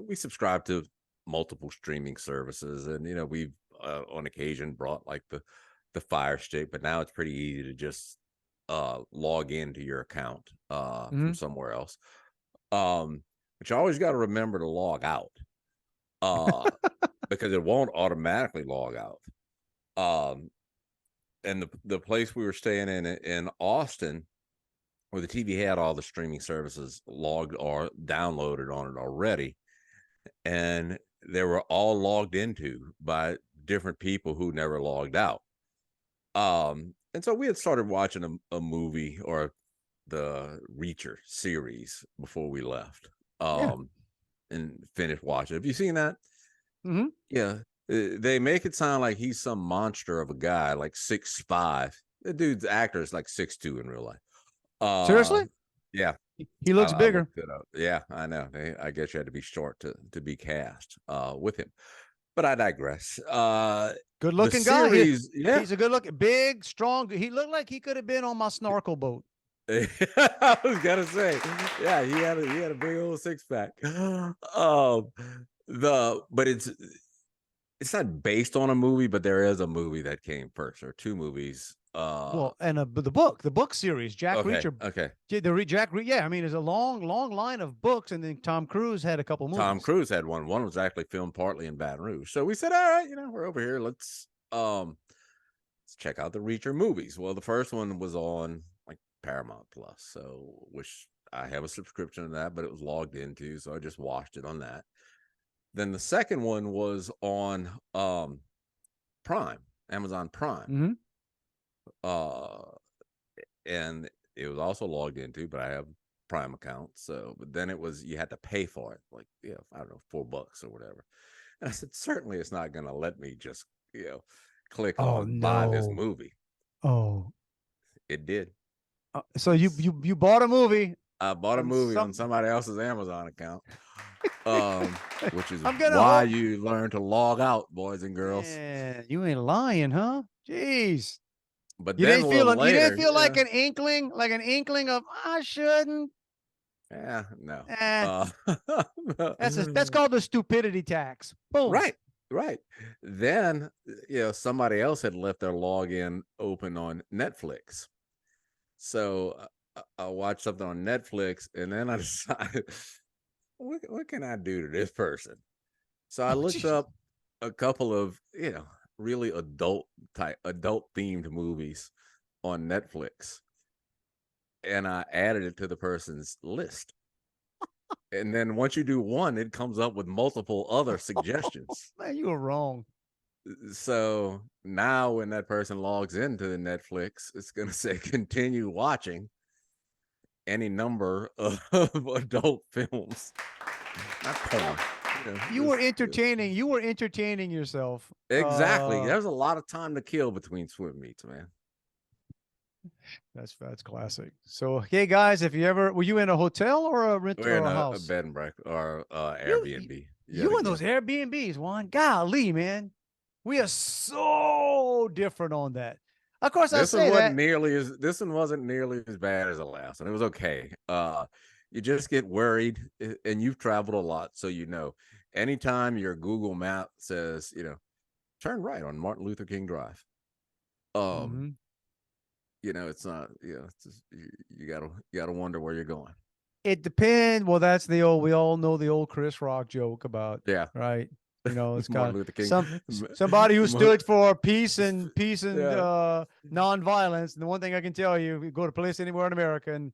we subscribe to multiple streaming services, and we've on occasion brought like the Fire Stick, but now it's pretty easy to just log into your account from somewhere else. But you always got to remember to log out because it won't automatically log out. And the place we were staying in Austin, where the TV had all the streaming services logged or downloaded on it already, and they were all logged into by different people who never logged out. And so we had started watching a movie or the Reacher series before we left, and finished watching. Have you seen that? Mm-hmm. Yeah. They make it sound like he's some monster of a guy, like 6'5". The dude's actor is like 6'2" in real life. Seriously? Yeah, He looks I bigger. looked it up. Yeah, I know. I guess you had to be short to be cast with him. But I digress. Good The looking guy. series, yeah. He's a good looking, big, strong. He looked like he could have been on my snorkel boat. I was gonna say, yeah, he had a big old six pack. But it's not based on a movie, but there is a movie that came first, or two movies. Well, and the book series, Jack Okay, Reacher. okay. Yeah, I mean, there's a long line of books, and then Tom Cruise had a couple movies. Tom Cruise had one. One was actually filmed partly in Baton Rouge. So we said, all right, we're over here. Let's check out the Reacher movies. Well, the first one was on like Paramount Plus, so which I have a subscription to that, but it was logged into, so I just watched it on that. Then the second one was on Prime, Amazon Prime. Mm-hmm. And it was also logged into, but I have Prime account. So, but then you had to pay for it, like, I don't know, $4 or whatever. And I said, certainly it's not going to let me just, click on buy this movie. Oh, It did. so you bought a movie. I bought a movie on somebody else's Amazon account, which is you learn to log out, boys and girls. Man, you ain't lying, huh? Jeez. But you then didn't feel like an inkling of I shouldn't. Yeah, no. That's called the stupidity tax. Boom. Right. Then somebody else had left their login open on Netflix. So I watched something on Netflix, and then I decided, what can I do to this person? So I looked up a couple of really adult themed movies on Netflix, and I added it to the person's list. And then once you do one, it comes up with multiple other suggestions. Man, you were wrong. So now when that person logs into the Netflix, it's going to say continue watching any number of adult films. Not porn. You were entertaining yourself. Exactly. There's a lot of time to kill between swim meets, man. That's classic. So, hey guys, if you ever were you in a hotel or a rental or a house? A bed and breakfast or Airbnb. You in those Airbnbs, Juan? Golly, man, we are so different on that. Of course, this one wasn't nearly as bad as the last one. It was okay. You just get worried, and you've traveled a lot, so anytime your Google map says, turn right on Martin Luther King Drive. It's not, it's just, you gotta wonder where you're going. It depends. Well, that's we all know the old Chris Rock joke about, right? It's got somebody who stood for peace and nonviolence. And the one thing I can tell you, you go to a place anywhere in America and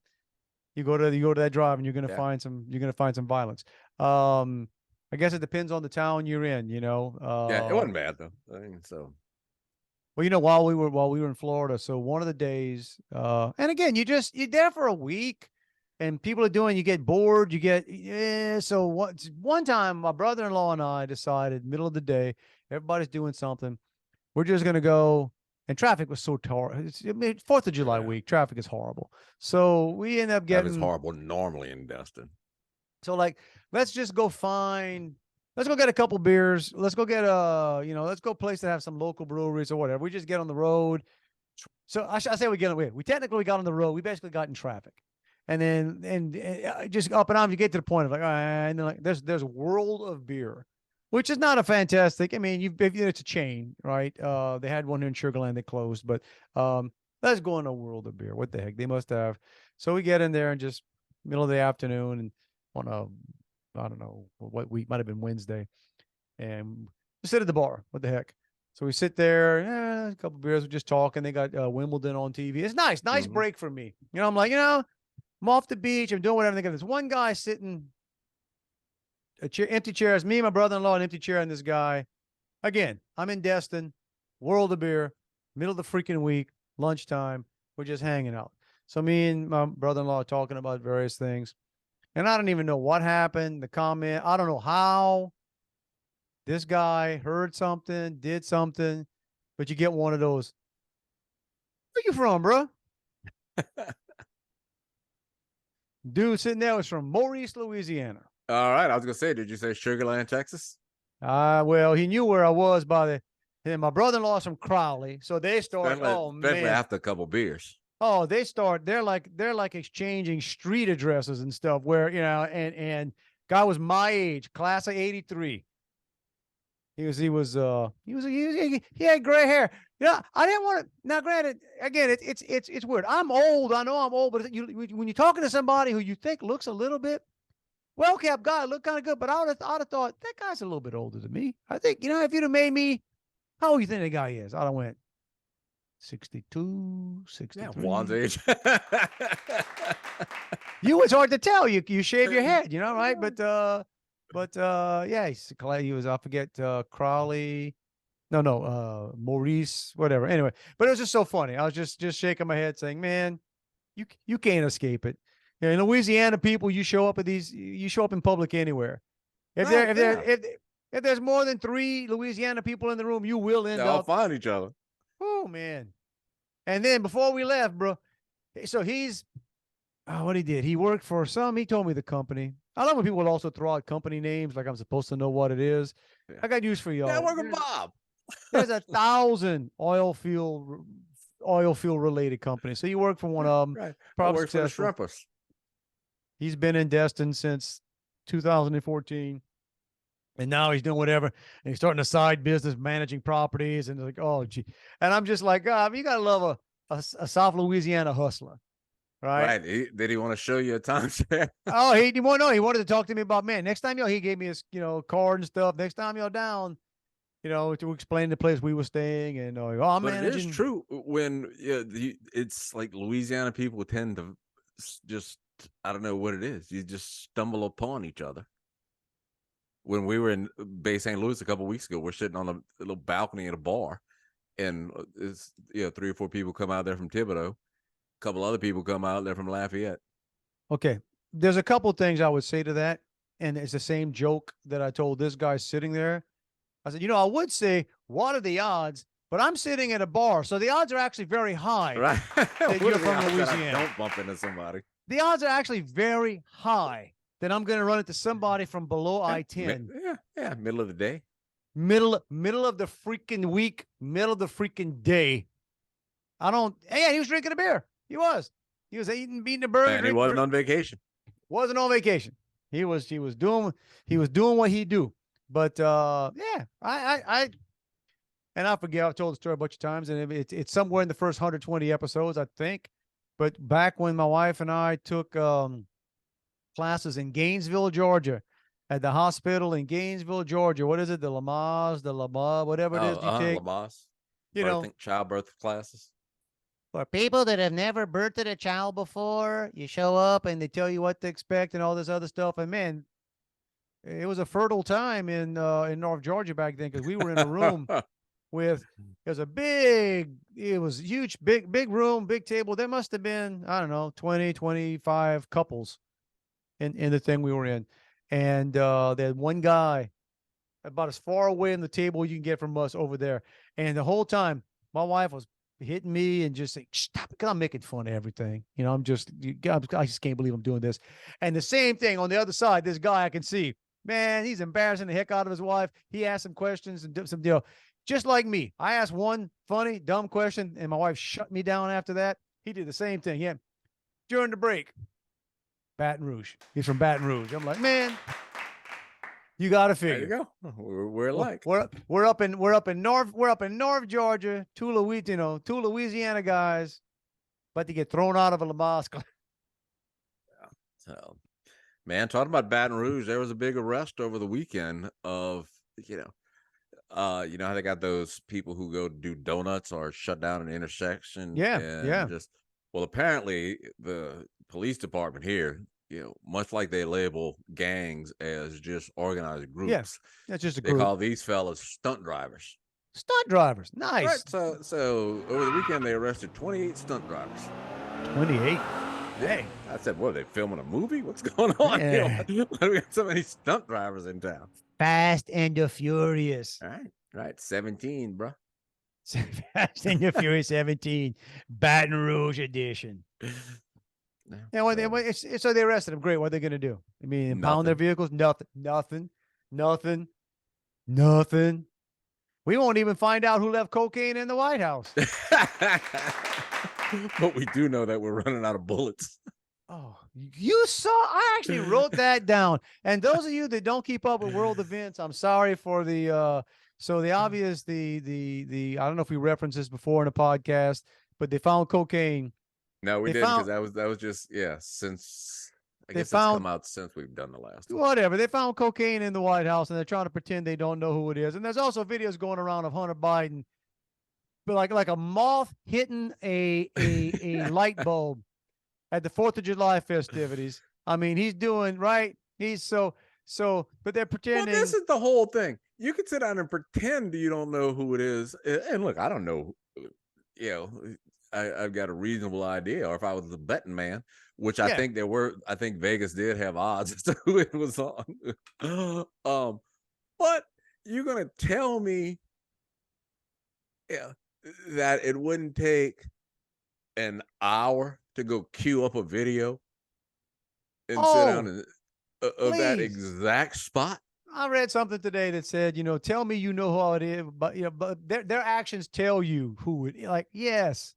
you go to that drive and you're going to find some violence. I guess it depends on the town you're in, it wasn't bad though. I mean, so. Well, while we were in Florida, so one of the days, and again, you're there for a week, and people are doing. You get bored. So one time, my brother-in-law and I decided, middle of the day, everybody's doing something. We're just gonna go, and traffic was so terrible. 4th of July week, traffic is horrible. So we end up getting. That is horrible normally in Destin. So let's just go let's go get a couple beers. Let's go get let's go a place that have some local breweries or whatever. We just get on the road. So I say we technically got on the road. We basically got in traffic. And then, just up and on, you get to the point of and then there's a World of Beer, which is not a fantastic. I mean, it's a chain, right? They had one here in Sugar Land that closed, but let's go in a World of Beer. What the heck? They must have. So we get in there and just middle of the afternoon and on I don't know what week, might have been Wednesday, and we sit at the bar. What the heck? So we sit there, a couple beers, we just talk, and they got Wimbledon on TV. It's nice break for me. I'm like, I'm off the beach, I'm doing whatever. They got this one guy sitting, empty chairs, me and my brother-in-law, an empty chair, and this guy. Again, I'm in Destin, World of Beer, middle of the freaking week, lunchtime. We're just hanging out. So me and my brother-in-law are talking about various things. And I don't even know what happened, the comment. I don't know how this guy heard something, did something, but you get one of those. Where you from, bro? Dude sitting there was from Maurice, Louisiana. All right. I was gonna say, did you say Sugarland, Texas? Well, he knew where I was by the. And my brother-in-law's from Crowley, so they start. Especially, Oh especially man. after a couple beers. Oh, they start. They're like exchanging street addresses and stuff. Where and guy was my age, class of '83. He had gray hair. Yeah, I didn't want to. Now, granted, again, it's weird. I'm old. I know I'm old, but when you're talking to somebody who you think looks a little bit well-kept guy, look kind of good, but I'd have thought that guy's a little bit older than me. I think if you'd have made me, how old you think the guy is? I'd have went 62, 63. Yeah, Juan's age. It's hard to tell. You shave your head, right? But yeah, he was, I forget, Crowley. No, Maurice, whatever. Anyway, but it was just so funny. I was just shaking my head saying, man, you can't escape it. In Louisiana, people, you show up in public anywhere. If there's more than 3 Louisiana people in the room, you will end They all up. find each other. Oh man. And then before we left, bro, so what he did, he worked for he told me the company. I love when people also throw out company names like I'm supposed to know what it is. Yeah. I got news for y'all. Yeah, work with Bob. There's 1,000 oil field related companies. So you work for one of them. Right. I Probably work for the successful. Shrimpers. He's been in Destin since 2014. And now he's doing whatever. And he's starting a side business managing properties. And like, oh, gee. And I'm just like, God, you got to love a South Louisiana hustler. Right. Did he want to show you a timeshare? Oh, he wanted to talk to me about, man, next time, he gave me his, card and stuff. Next time you're down, to explain the place we were staying. And, I'm But managing. it is true when it's like Louisiana people tend to just, I don't know what it is. You just stumble upon each other. When we were in Bay St. Louis a couple of weeks ago, we're sitting on a little balcony at a bar, and it's 3 or 4 people come out there from Thibodeau, a couple other people come out there from Lafayette. Okay, there's a couple of things I would say to that, and it's the same joke that I told this guy sitting there. I said, I would say, what are the odds? But I'm sitting at a bar, so the odds are actually very high. Right? That you're from Louisiana. Don't bump into somebody. The odds are actually very high that I'm going to run into somebody from below I-10. Yeah, middle of the day. Middle of the freaking week, middle of the freaking day. He was drinking a beer. He was eating a burger. And he wasn't on vacation. Wasn't on vacation. He was doing what he do. But I forget, I've told the story a bunch of times, and it's somewhere in the first 120 episodes, I think. But back when my wife and I took classes in Gainesville, Georgia, at the hospital in Gainesville, Georgia. What is it? The Lamaze, whatever it is you take. Lamaze. You I think childbirth classes. For people that have never birthed a child before, you show up and they tell you what to expect and all this other stuff. And man, it was a fertile time in North Georgia back then, because we were in a room it was huge, big room, big table. There must have been, I don't know, 20, 25 couples in the thing we were in. And they had one guy about as far away in the table you can get from us over there. And the whole time, my wife was hitting me and just saying, stop it, because I'm making fun of everything. I just can't believe I'm doing this. And the same thing on the other side, this guy I can see, man, he's embarrassing the heck out of his wife. He asked some questions and some, just like me. I asked one funny, dumb question, and my wife shut me down after that. He did the same thing. Yeah. During the break, Baton Rouge. He's from Baton Rouge. I'm like, man, you got to figure. There you go. We're alike. We're up in North Georgia. Two Louisiana guys, about to get thrown out of a Lamaze class. So, man, talking about Baton Rouge, there was a big arrest over the weekend of how they got those people who go do donuts or shut down an intersection. Yeah. Well, apparently the police department here, much like they label gangs as just organized groups. Yeah, that's just a they group. call these fellas stunt drivers. Stunt drivers, nice. Right, so over the weekend they arrested 28 stunt drivers. 28. Hey, I said, what are they filming a movie? What's going on here? Why do we have so many stunt drivers in town? Fast and the Furious. All right, 17, bro. Fast and the Furious 17, Baton Rouge edition. Yeah, Yeah, when so so they arrested him. Great. What are they going to do? I mean, impound their nothing. vehicles? Nothing. We won't even find out who left cocaine in the White House. But we do know that we're running out of bullets. Oh, you saw? I actually wrote that down. And those of you that don't keep up with world events, I'm sorry for the. So the obvious, the I don't know if we referenced this before in a podcast, but they found cocaine. No, we They didn't, because found that was just, yeah, since I they guess it's found come out since we've done the last one. whatever. They found cocaine in the White House, and they're trying to pretend they don't know who it is. And there's also videos going around of Hunter Biden, but like a moth hitting a light bulb at the 4th of July festivities. I mean, he's doing right. He's so, but they're Well, pretending. this is the whole thing. You can sit down and pretend you don't know who it is. And look, I don't know. You know, I've got a reasonable idea. Or if I was a betting man, which I Yeah. think I think Vegas did have odds as to who it was on. But you're gonna tell me, yeah, that it wouldn't take an hour to go queue up a video and sit down Oh, and of that please. exact spot? I read something today that said, tell me you know who it is, but but their actions tell you who it. Like, yes,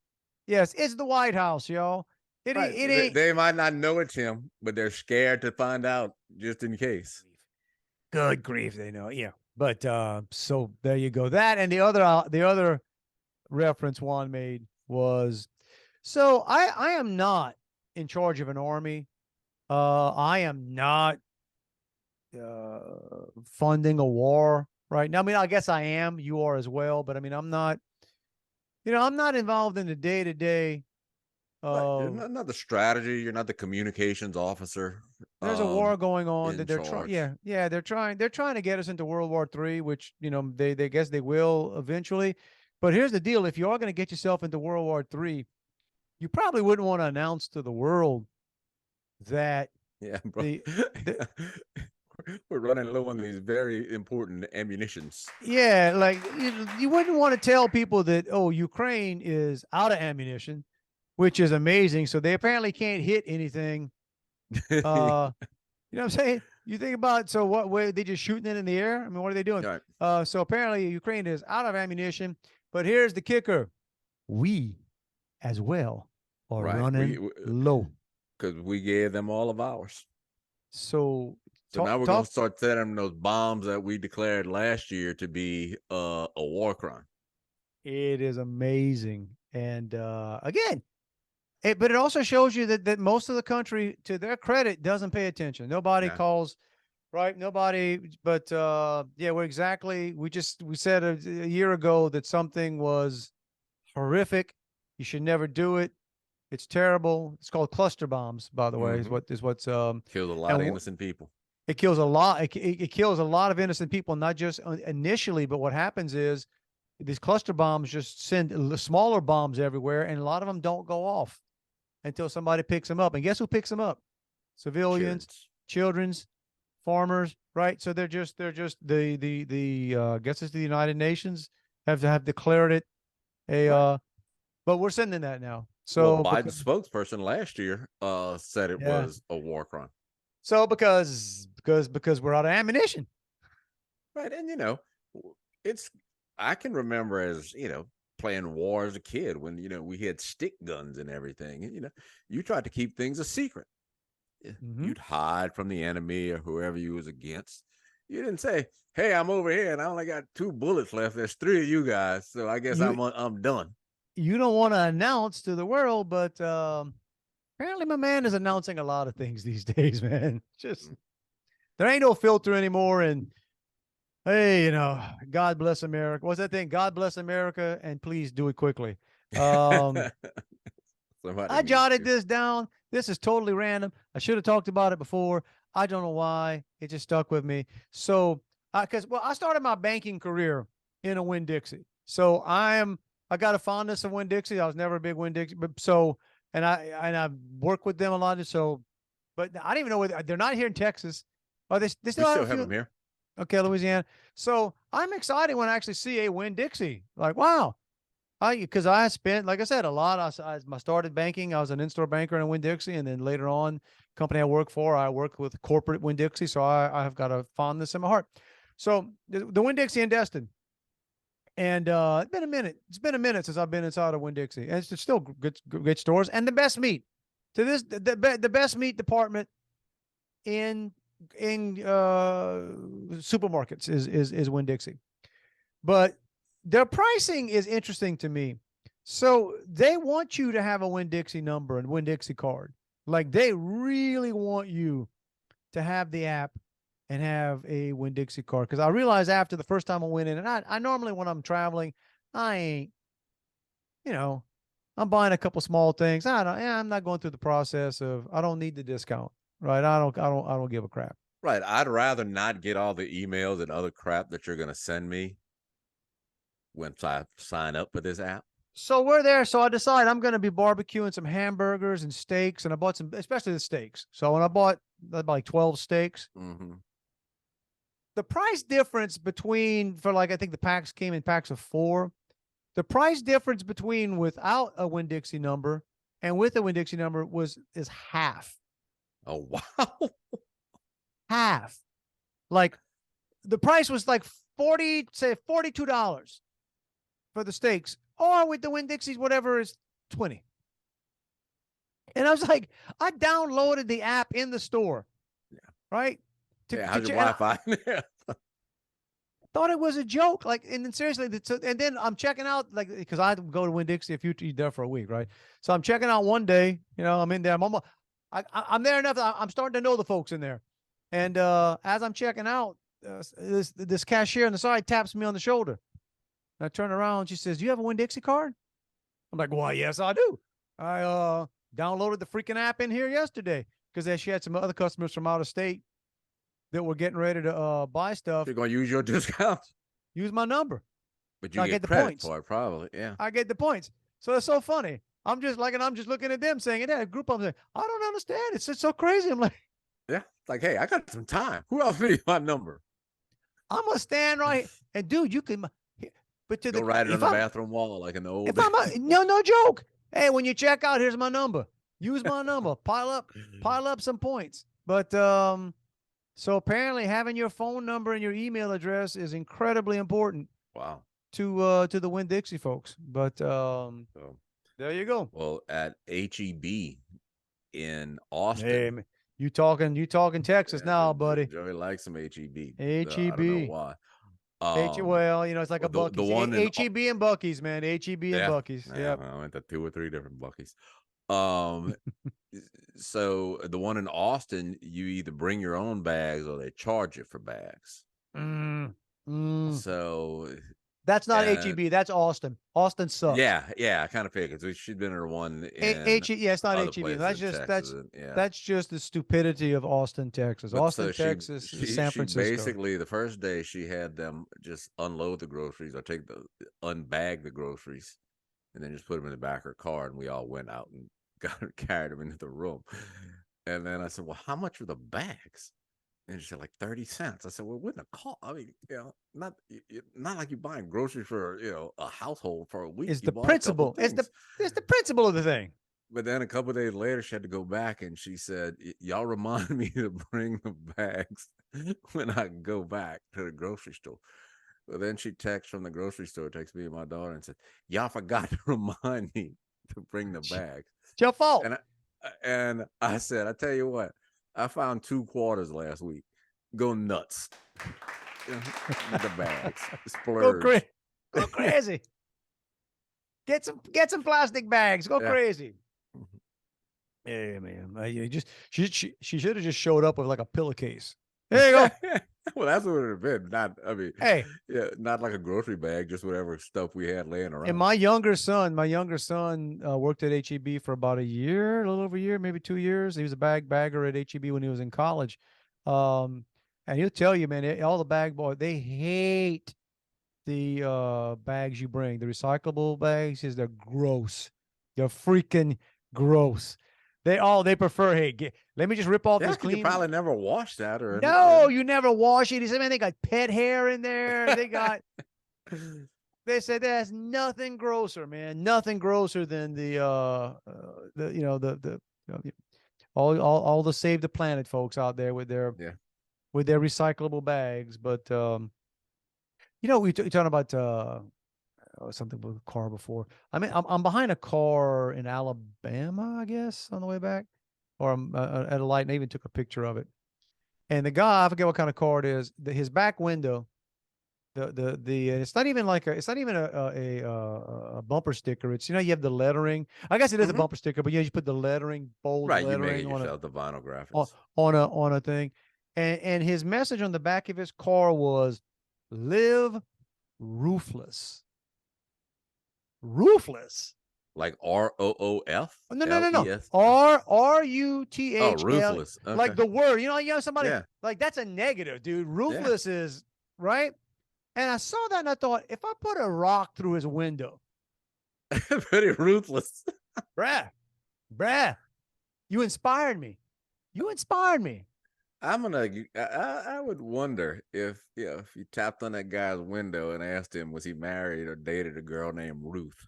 it's the White House, y'all. Right. It ain't. They might not know it's him, but they're scared to find out just in case. Good grief, they know. Yeah, but so there you go. That and the other reference Juan made was, so I am not in charge of an army. I am not funding a war right now. I mean, I guess I am. You are as well, but I mean, I'm not. I'm not involved in the day to day Right. You're of. not the strategy. You're not the communications officer. There's a war going on In that they're trying. charge. Yeah, they're trying. They're trying to get us into World War III, which they guess they will eventually. But here's the deal: if you are going to get yourself into World War III, you probably wouldn't want to announce to the world that Yeah, bro. the We're running low on these very important ammunitions. yeah, like you wouldn't want to tell people that, oh, Ukraine is out of ammunition, which is amazing. So they apparently can't hit anything. You know what I'm saying? You think about, so what way they just shooting it in the air? I mean, what are they doing? Right. So apparently Ukraine is out of ammunition, but here's the kicker. We as well are Right. running low. Because we gave them all of ours. So Now we're going to start setting those bombs that we declared last year to be a war crime. It is amazing. And again, but it also shows you that most of the country, to their credit, doesn't pay attention. Nobody calls, right? Nobody. But yeah, we said a year ago that something was horrific. You should never do it. It's terrible. It's called cluster bombs, by the way. Is what's kills a lot of innocent people. It kills a lot. It kills a lot of innocent people, not just initially, but what happens is these cluster bombs just send smaller bombs everywhere, and a lot of them don't go off until somebody picks them up. And guess who picks them up? Civilians, children's, farmers, right? So they're just the guess it's the United Nations have declared it but we're sending that now. So Biden's spokesperson last year said it was a war crime. So because we're out of ammunition. Right. And I can remember as, playing war as a kid when, we had stick guns and everything. And, you tried to keep things a secret. You'd hide from the enemy or whoever you was against. You didn't say, hey, I'm over here and I only got 2 bullets left. There's 3 of you guys. So I guess I'm done. You don't want to announce to the world, but apparently my man is announcing a lot of things these days, man. Just there ain't no filter anymore. And hey, God bless America. What's that thing? God bless America, and please do it quickly. I jotted this down. This is totally random. I should have talked about it before. I don't know why. It just stuck with me. So, because I started my banking career in a Winn-Dixie. So I got a fondness of Winn-Dixie. I was never a big Winn-Dixie, but and I work with them a lot. So, but I don't even know whether they're not here in Texas. Are they still have them here? Okay, Louisiana. So I'm excited when I actually see a Winn-Dixie. Like, wow, Because I spent, like I said, a lot. I started banking. I was an in-store banker in Winn-Dixie, and then later on, company I work for, I worked with corporate Winn-Dixie, so I have got a fondness in my heart. So the Winn-Dixie in Destin, and it's been a minute. It's been a minute since I've been inside of Winn-Dixie, and it's still good stores and the best meat. To this, the best meat department in supermarkets is Winn-Dixie, but their pricing is interesting to me. So they want you to have a Winn-Dixie number and Winn-Dixie card. Like they really want you to have the app and have a Winn-Dixie card. Because I realized after the first time I went in, and I normally when I'm traveling, I ain't, I'm buying a couple small things. I'm not going through the process of I don't need the discount, right? I don't give a crap. Right. I'd rather not get all the emails and other crap that you're gonna send me once I sign up for this app. So we're there. So I decide I'm going to be barbecuing some hamburgers and steaks, and I bought some, especially the steaks. So when I bought like 12 steaks, the price difference between I think the packs came in packs of 4. The price difference between without a Winn-Dixie number and with a Winn-Dixie number is half. Oh wow. Half. Like the price was like $42 for the steaks, or with the Winn-Dixies, whatever is 20. And I was like, I downloaded the app in the store. Yeah. Right? How's your Wi-Fi? Thought it was a joke. Like, and then seriously, and then I'm checking out, like, because I go to Winn-Dixie if you're there for a week, right? So I'm checking out one day, I'm in there. I'm there enough that I'm starting to know the folks in there. And as I'm checking out, this cashier on the side taps me on the shoulder. And I turn around. She says, "Do you have a Winn-Dixie card?" I'm like, "Why, yes, I do. I downloaded the freaking app in here yesterday because she had some other customers from out of state that were getting ready to buy stuff. You're gonna use your discount. Use my number, but you get the credit points for it, probably. Yeah, I get the points. So it's so funny. I'm just looking at them saying, "Yeah, group." I'm saying, "I don't understand. It's just so crazy." I'm like, "Yeah, like, hey, I got some time. Who else needs my number? I'm gonna stand right and dude, you can." But Go write it on the bathroom wall like in the old days. No joke. Hey, when you check out, here's my number. Use my number. Pile up some points. But so apparently having your phone number and your email address is incredibly important. Wow. To the Winn-Dixie folks. But there you go. Well, at HEB in Austin. Hey, man, you talking Texas now, buddy. Joey likes some HEB. HEB. I don't know why. Well, it's like a Buc-ee's. The one HEB and Buc-ee's, man. HEB and Buc-ee's. Yeah. I went to 2 or 3 different Buc-ee's. So the one in Austin, you either bring your own bags or they charge you for bags. So that's not HEB. That's Austin. Austin sucks. Yeah, I kind of figured. So she'd been in one in it's not HEB. That's just the stupidity of Austin, Texas. Texas, San Francisco. Basically, the first day she had them just unload the groceries or unbag the groceries, and then just put them in the back of her car, and we all went out and carried them into the room. And then I said, "Well, how much are the bags?" And she said, like 30 cents. I said, "Well, wouldn't it cost? I mean, not like you're buying groceries for, a household for a week." It's the principle. It's the principle of the thing. But then a couple of days later, she had to go back, and she said, "Y'all remind me to bring the bags when I go back to the grocery store." But then she texts from the grocery store, texts me and my daughter, and said, "Y'all forgot to remind me to bring the bags." It's your fault. And I said, "I tell you what, I found 2 quarters last week. Go nuts." With the bags. Splurge. Go crazy. Get some plastic bags. Go crazy. Yeah, man. She should have just showed up with like a pillowcase. There you go. Well, that's what it would have been. Not like a grocery bag, just whatever stuff we had laying around. And my younger son worked at HEB for about a little over a year, maybe 2 years. He was a bagger at HEB when he was in college. And he'll tell you, man, all the bag boys, they hate the bags you bring. The recyclable bags, they're gross. They're freaking gross. They prefer, hey, let me just rip off this clean. You probably never washed that or no, you never wash it. He said, man, they got pet hair in there. They got They said there's nothing grosser, man. Nothing grosser than the you know the you know, all the Save the Planet folks out there with their Yeah. recyclable bags. But you know, you're talking about something with a car before. I mean, I'm behind a car in Alabama, I guess, on the way back, or I'm at a light, and I even took a picture of it. And the guy, I forget what kind of car it is. His back window, it's not even like it's not even a bumper sticker. It's, you know, you have the lettering. I guess it is a Mhm. bumper sticker, but yeah, you put the lettering, bold Right. You make it lettering on yourself, the vinyl on graphics. on a thing. And his message on the back of his car was, "Live roofless." Roofless. Like ROOF No, no, no, no. LES. Oh, RUTHL, ruthless. like Okay. the word. You know, somebody Yeah. like that's a negative, dude. Yeah. Roofless is right. And I saw that and I thought, if I put a rock through his window, Pretty ruthless. bruh, bruh, you inspired me. You inspired me. I'm gonna. I would wonder if, you know, if you tapped on that guy's window and asked him, was he married or dated a girl named Ruth?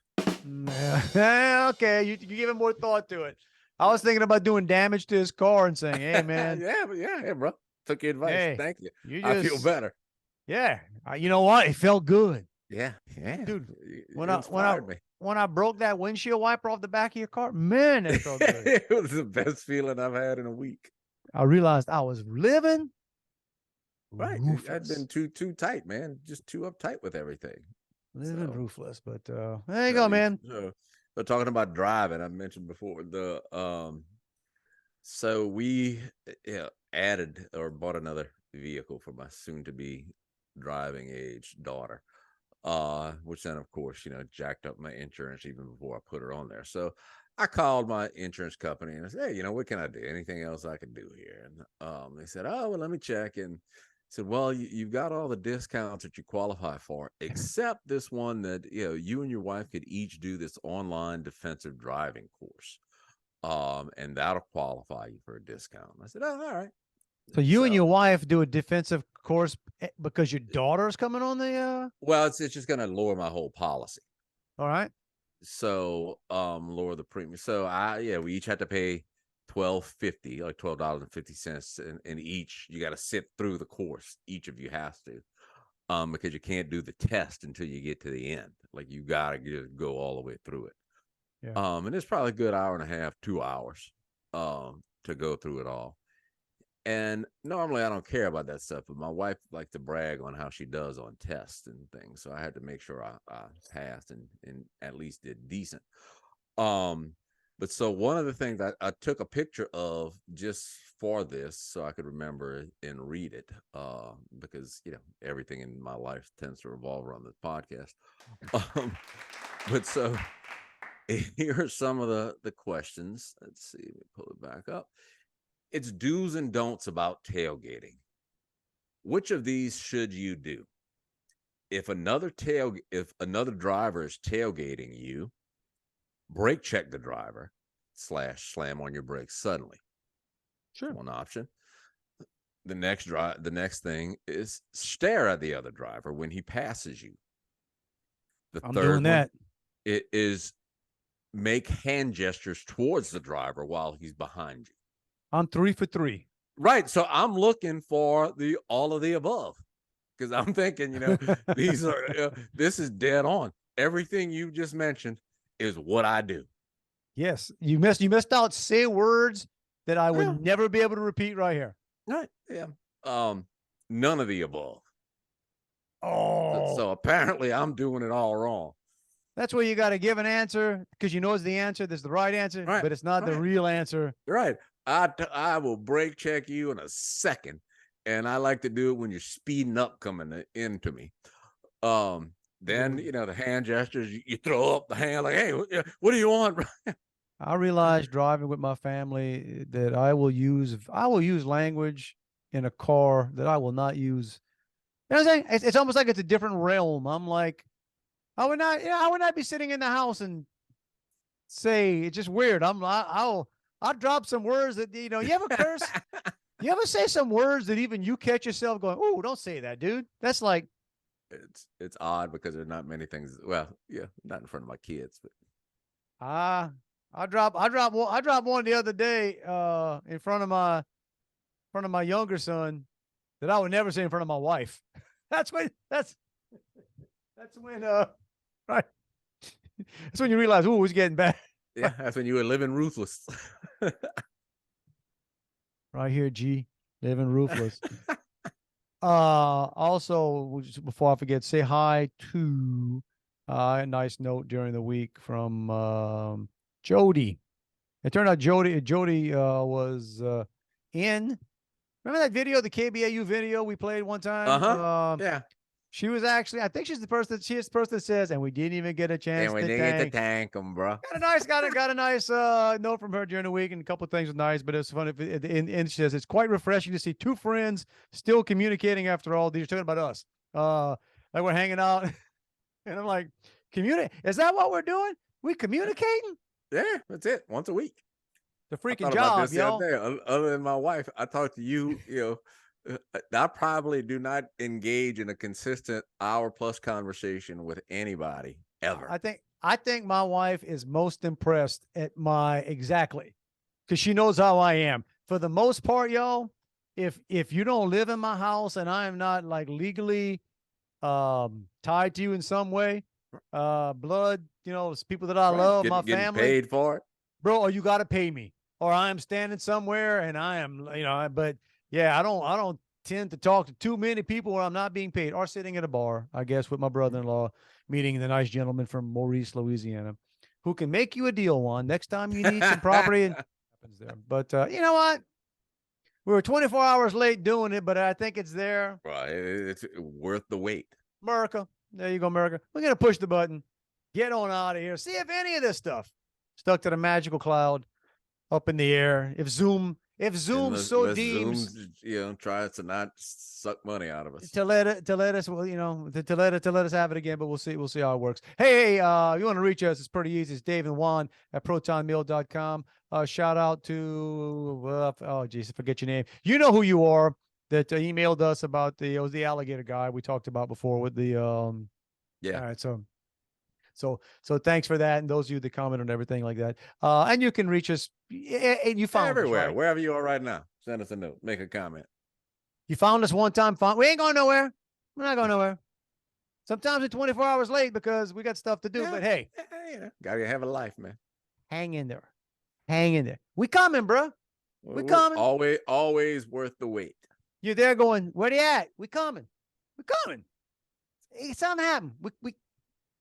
Okay, you give it more thought to it. I was thinking about doing damage to his car and saying, "Hey, man, Yeah, but yeah, hey, bro. Took your advice. hey, Thank you. you I feel just, better. yeah, you know what? It felt good, Yeah, yeah. dude. You When I inspired me. broke that windshield wiper off the back of your car, man, it felt good. It was the best feeling I've had in a week. I realized I was living Right. I'd been roofless, too tight, man. Just too uptight with everything. living So, roofless. But there you go, man. but talking about driving, I mentioned before so we, added or bought another vehicle for my soon to be driving age daughter. Which then of course, jacked up my insurance even before I put her on there. So I called my insurance company and I said, hey, what can I do? Anything else I can do here? And they said, oh, well, let me check. And said, well, you've got all the discounts that you qualify for, except this one that, you and your wife could each do this online defensive driving course. And that'll qualify you for a discount. I said, oh, all right. So you and your wife do a defensive course because your daughter's coming on the Well, it's just going to lower my whole policy. all right. So lower the premium. So we each had to pay $12.50, like $12.50, and each you got to sit through the course. Each of you has to, because you can't do the test until you get to the end. Like, you got to just go all the way through it. Yeah. And it's probably a good hour and a half, 2 hours to go through it all. And normally I don't care about that stuff, but my wife likes to brag on how she does on tests and things. So I had to make sure I passed and at least did decent. But so one of the things I took a picture of just for this so I could remember and read it, because, everything in my life tends to revolve around this podcast. But so here are some of the questions. Let's see, let me pull it back up. It's do's and don'ts about tailgating. Which of these should you do? If another driver is tailgating you, brake check the driver / slam on your brakes suddenly. Sure. One option. The next thing is stare at the other driver when he passes you. I'm doing that. It is make hand gestures towards the driver while he's behind you. I'm 3 for 3. Right. So I'm looking for all of the above, because I'm thinking, these are this is dead on. Everything you just mentioned is what I do. Yes, you missed out. Say words that I would never be able to repeat right here. Right. Yeah. None of the above. Oh, So apparently I'm doing it all wrong. that's where you got to give an answer because you know it's the answer. That's the right answer, Right. but it's not the real answer. Right. I will brake check you in a second, and I like to do it when you're speeding up coming into me. Then the hand gestures, you throw up the hand like, hey, what do you want? I realized driving with my family that I will use language in a car that I will not use. You know what I'm saying? It's almost like it's a different realm. I'm like, I would not be sitting in the house and say, it's just weird. I'll drop some words that, you ever curse? You ever say some words that even you catch yourself going, oh, don't say that, dude. That's like, it's odd because there's not many things. Well, yeah, not in front of my kids, but I dropped one the other day in front of my younger son that I would never say in front of my wife. That's when right. That's when you realize, ooh, it's getting bad. yeah, that's when you were living ruthless. Right here, G, living ruthless. Also, before I forget, say hi to a nice note during the week from Jody. It turned out Jody was in. Remember that video, the KBAU video we played one time? Yeah. She was actually, I think she is the person that says, and we didn't even get a chance And we to didn't get to thank. tank them, bro. Got a nice note from her during the week, and a couple of things were nice, but it's funny. And she says it's quite refreshing to see two friends still communicating after all these. Talking about us, like we're hanging out, and I'm like, communicate. Is that what we're doing? We communicating? Yeah, that's it. Once a week. The I freaking thought about job, this the y'all. other day. Other than my wife, I talk to you. I probably do not engage in a consistent hour-plus conversation with anybody ever. I think my wife is most impressed at my exactly, because she knows how I am. For the most part, y'all, if you don't live in my house and I am not like legally tied to you in some way, blood, it's people that I love, my getting family, paid for it, bro, or you got to pay me, or I am standing somewhere and I am, but yeah, I don't tend to talk to too many people where I'm not being paid, or sitting at a bar, I guess, with my brother-in-law, meeting the nice gentleman from Maurice, Louisiana, who can make you a deal, Juan. Next time you need some property, and happens there. But you know what? We were 24 hours late doing it, but I think it's there. well, it's worth the wait. America. There you go, America. We're going to push the button. Get on out of here. See if any of this stuff stuck to the magical cloud up in the air. If Zoom so deems tries to not suck money out of us. to let us, well, to let us have it again, but we'll see how it works. Hey, you want to reach us, it's pretty easy. It's Dave and Juan at protonmail.com. Shout out to oh geez, I forget your name. You know who you are, that emailed us about it was the alligator guy we talked about before with the Yeah. All right, so thanks for that, and those of you that comment on everything like that. And you can reach us. And you found everywhere, us, right? wherever you are right now. Send us a note, make a comment. You found us one time. We ain't going nowhere. We're not going nowhere. Sometimes we're 24 hours late because we got stuff to do. Yeah. But hey, Gotta have a life, man. hang in there. Hang in there. We coming, bro. We coming. Always worth the wait. You're there going, where they at? We coming. We coming. Hey, something happened. We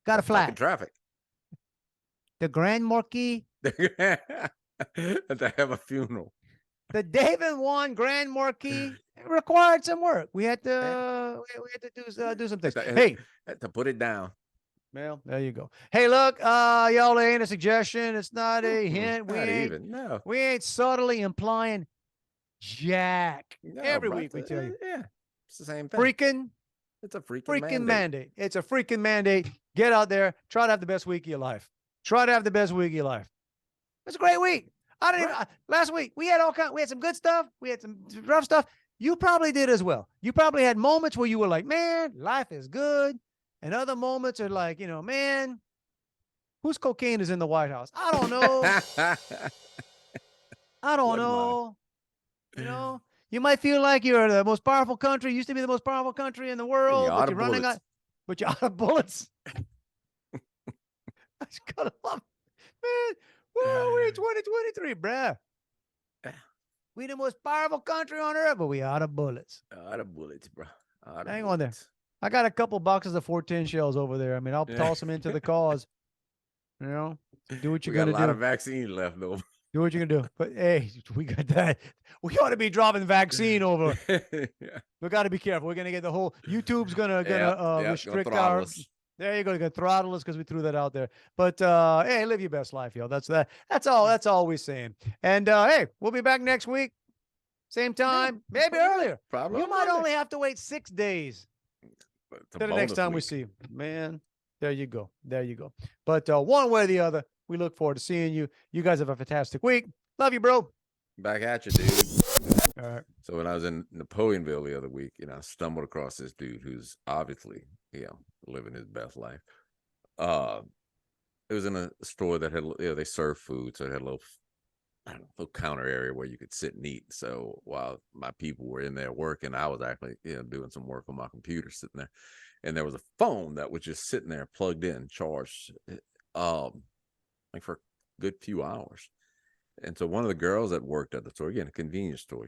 got a flag. Like in traffic. The Grand Marquis. To have a funeral. The Dave and Juan Grand Marquis required some work. We had to do some things. Hey, to put it down. Well, there you go. Hey, look, y'all, it ain't a suggestion. It's not a hint. We ain't subtly implying jack. No, Every right, week we tell you. Yeah, it's the same thing. It's a freaking mandate. It's a freaking mandate. Get out there. Try to have the best week of your life. It's a great week. Last week we had we had some good stuff. We had some rough stuff. You probably did as well. You probably had moments where you were like, man, life is good. And other moments are like, man, whose cocaine is in the White House? I don't know. I don't know. You might feel like you're the most powerful country, used to be the most powerful country in the world, but you're running out, but you're out of bullets. I just gotta love it. Man. Whoa, we're in 2023, bruh. We the most powerful country on earth, but we out of bullets. Out of bullets, bro. Hang on there. I got a couple boxes of 410 shells over there. I mean, I'll toss them into the cause. Do what you're gonna do. We got a lot of vaccine left over. Do what you're gonna do. But hey, we got that. We ought to be dropping vaccine over. We got to be careful. We're gonna get the whole YouTube's gonna restrict our. There you go. You're gonna throttle us because we threw that out there. But hey, live your best life, yo. That's all. That's all we're saying. And hey, we'll be back next week, same time, maybe earlier. Probably. You might only have to wait 6 days till the next time we see you, man. There you go. But one way or the other, we look forward to seeing you. You guys have a fantastic week. Love you, bro. Back at you, dude. All right. So when I was in Napoleonville the other week, I stumbled across this dude who's obviously living his best life. It was in a store that had, they served food, so it had a little, I don't know, little counter area where you could sit and eat. So while my people were in there working, I was actually, doing some work on my computer, sitting there, and there was a phone that was just sitting there plugged in, charged, like for a good few hours. And so one of the girls that worked at the store, again, a convenience store,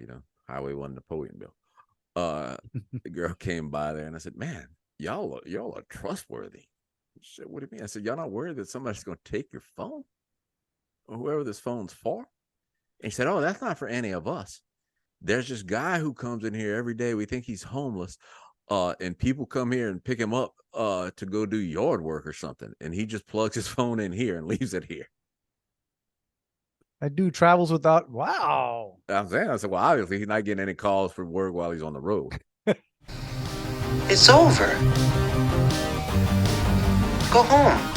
Highway 1 Napoleonville, the girl came by there, and I said, "Man, y'all are trustworthy." She said, "What do you mean?" I said, "Y'all not worried that somebody's going to take your phone or whoever this phone's for?" And he said, "Oh, that's not for any of us. There's this guy who comes in here every day. We think he's homeless. And people come here and pick him up to go do yard work or something. And he just plugs his phone in here and leaves it here." That dude travels without. Wow. I said, well, obviously he's not getting any calls for work while he's on the road. It's over. Go home.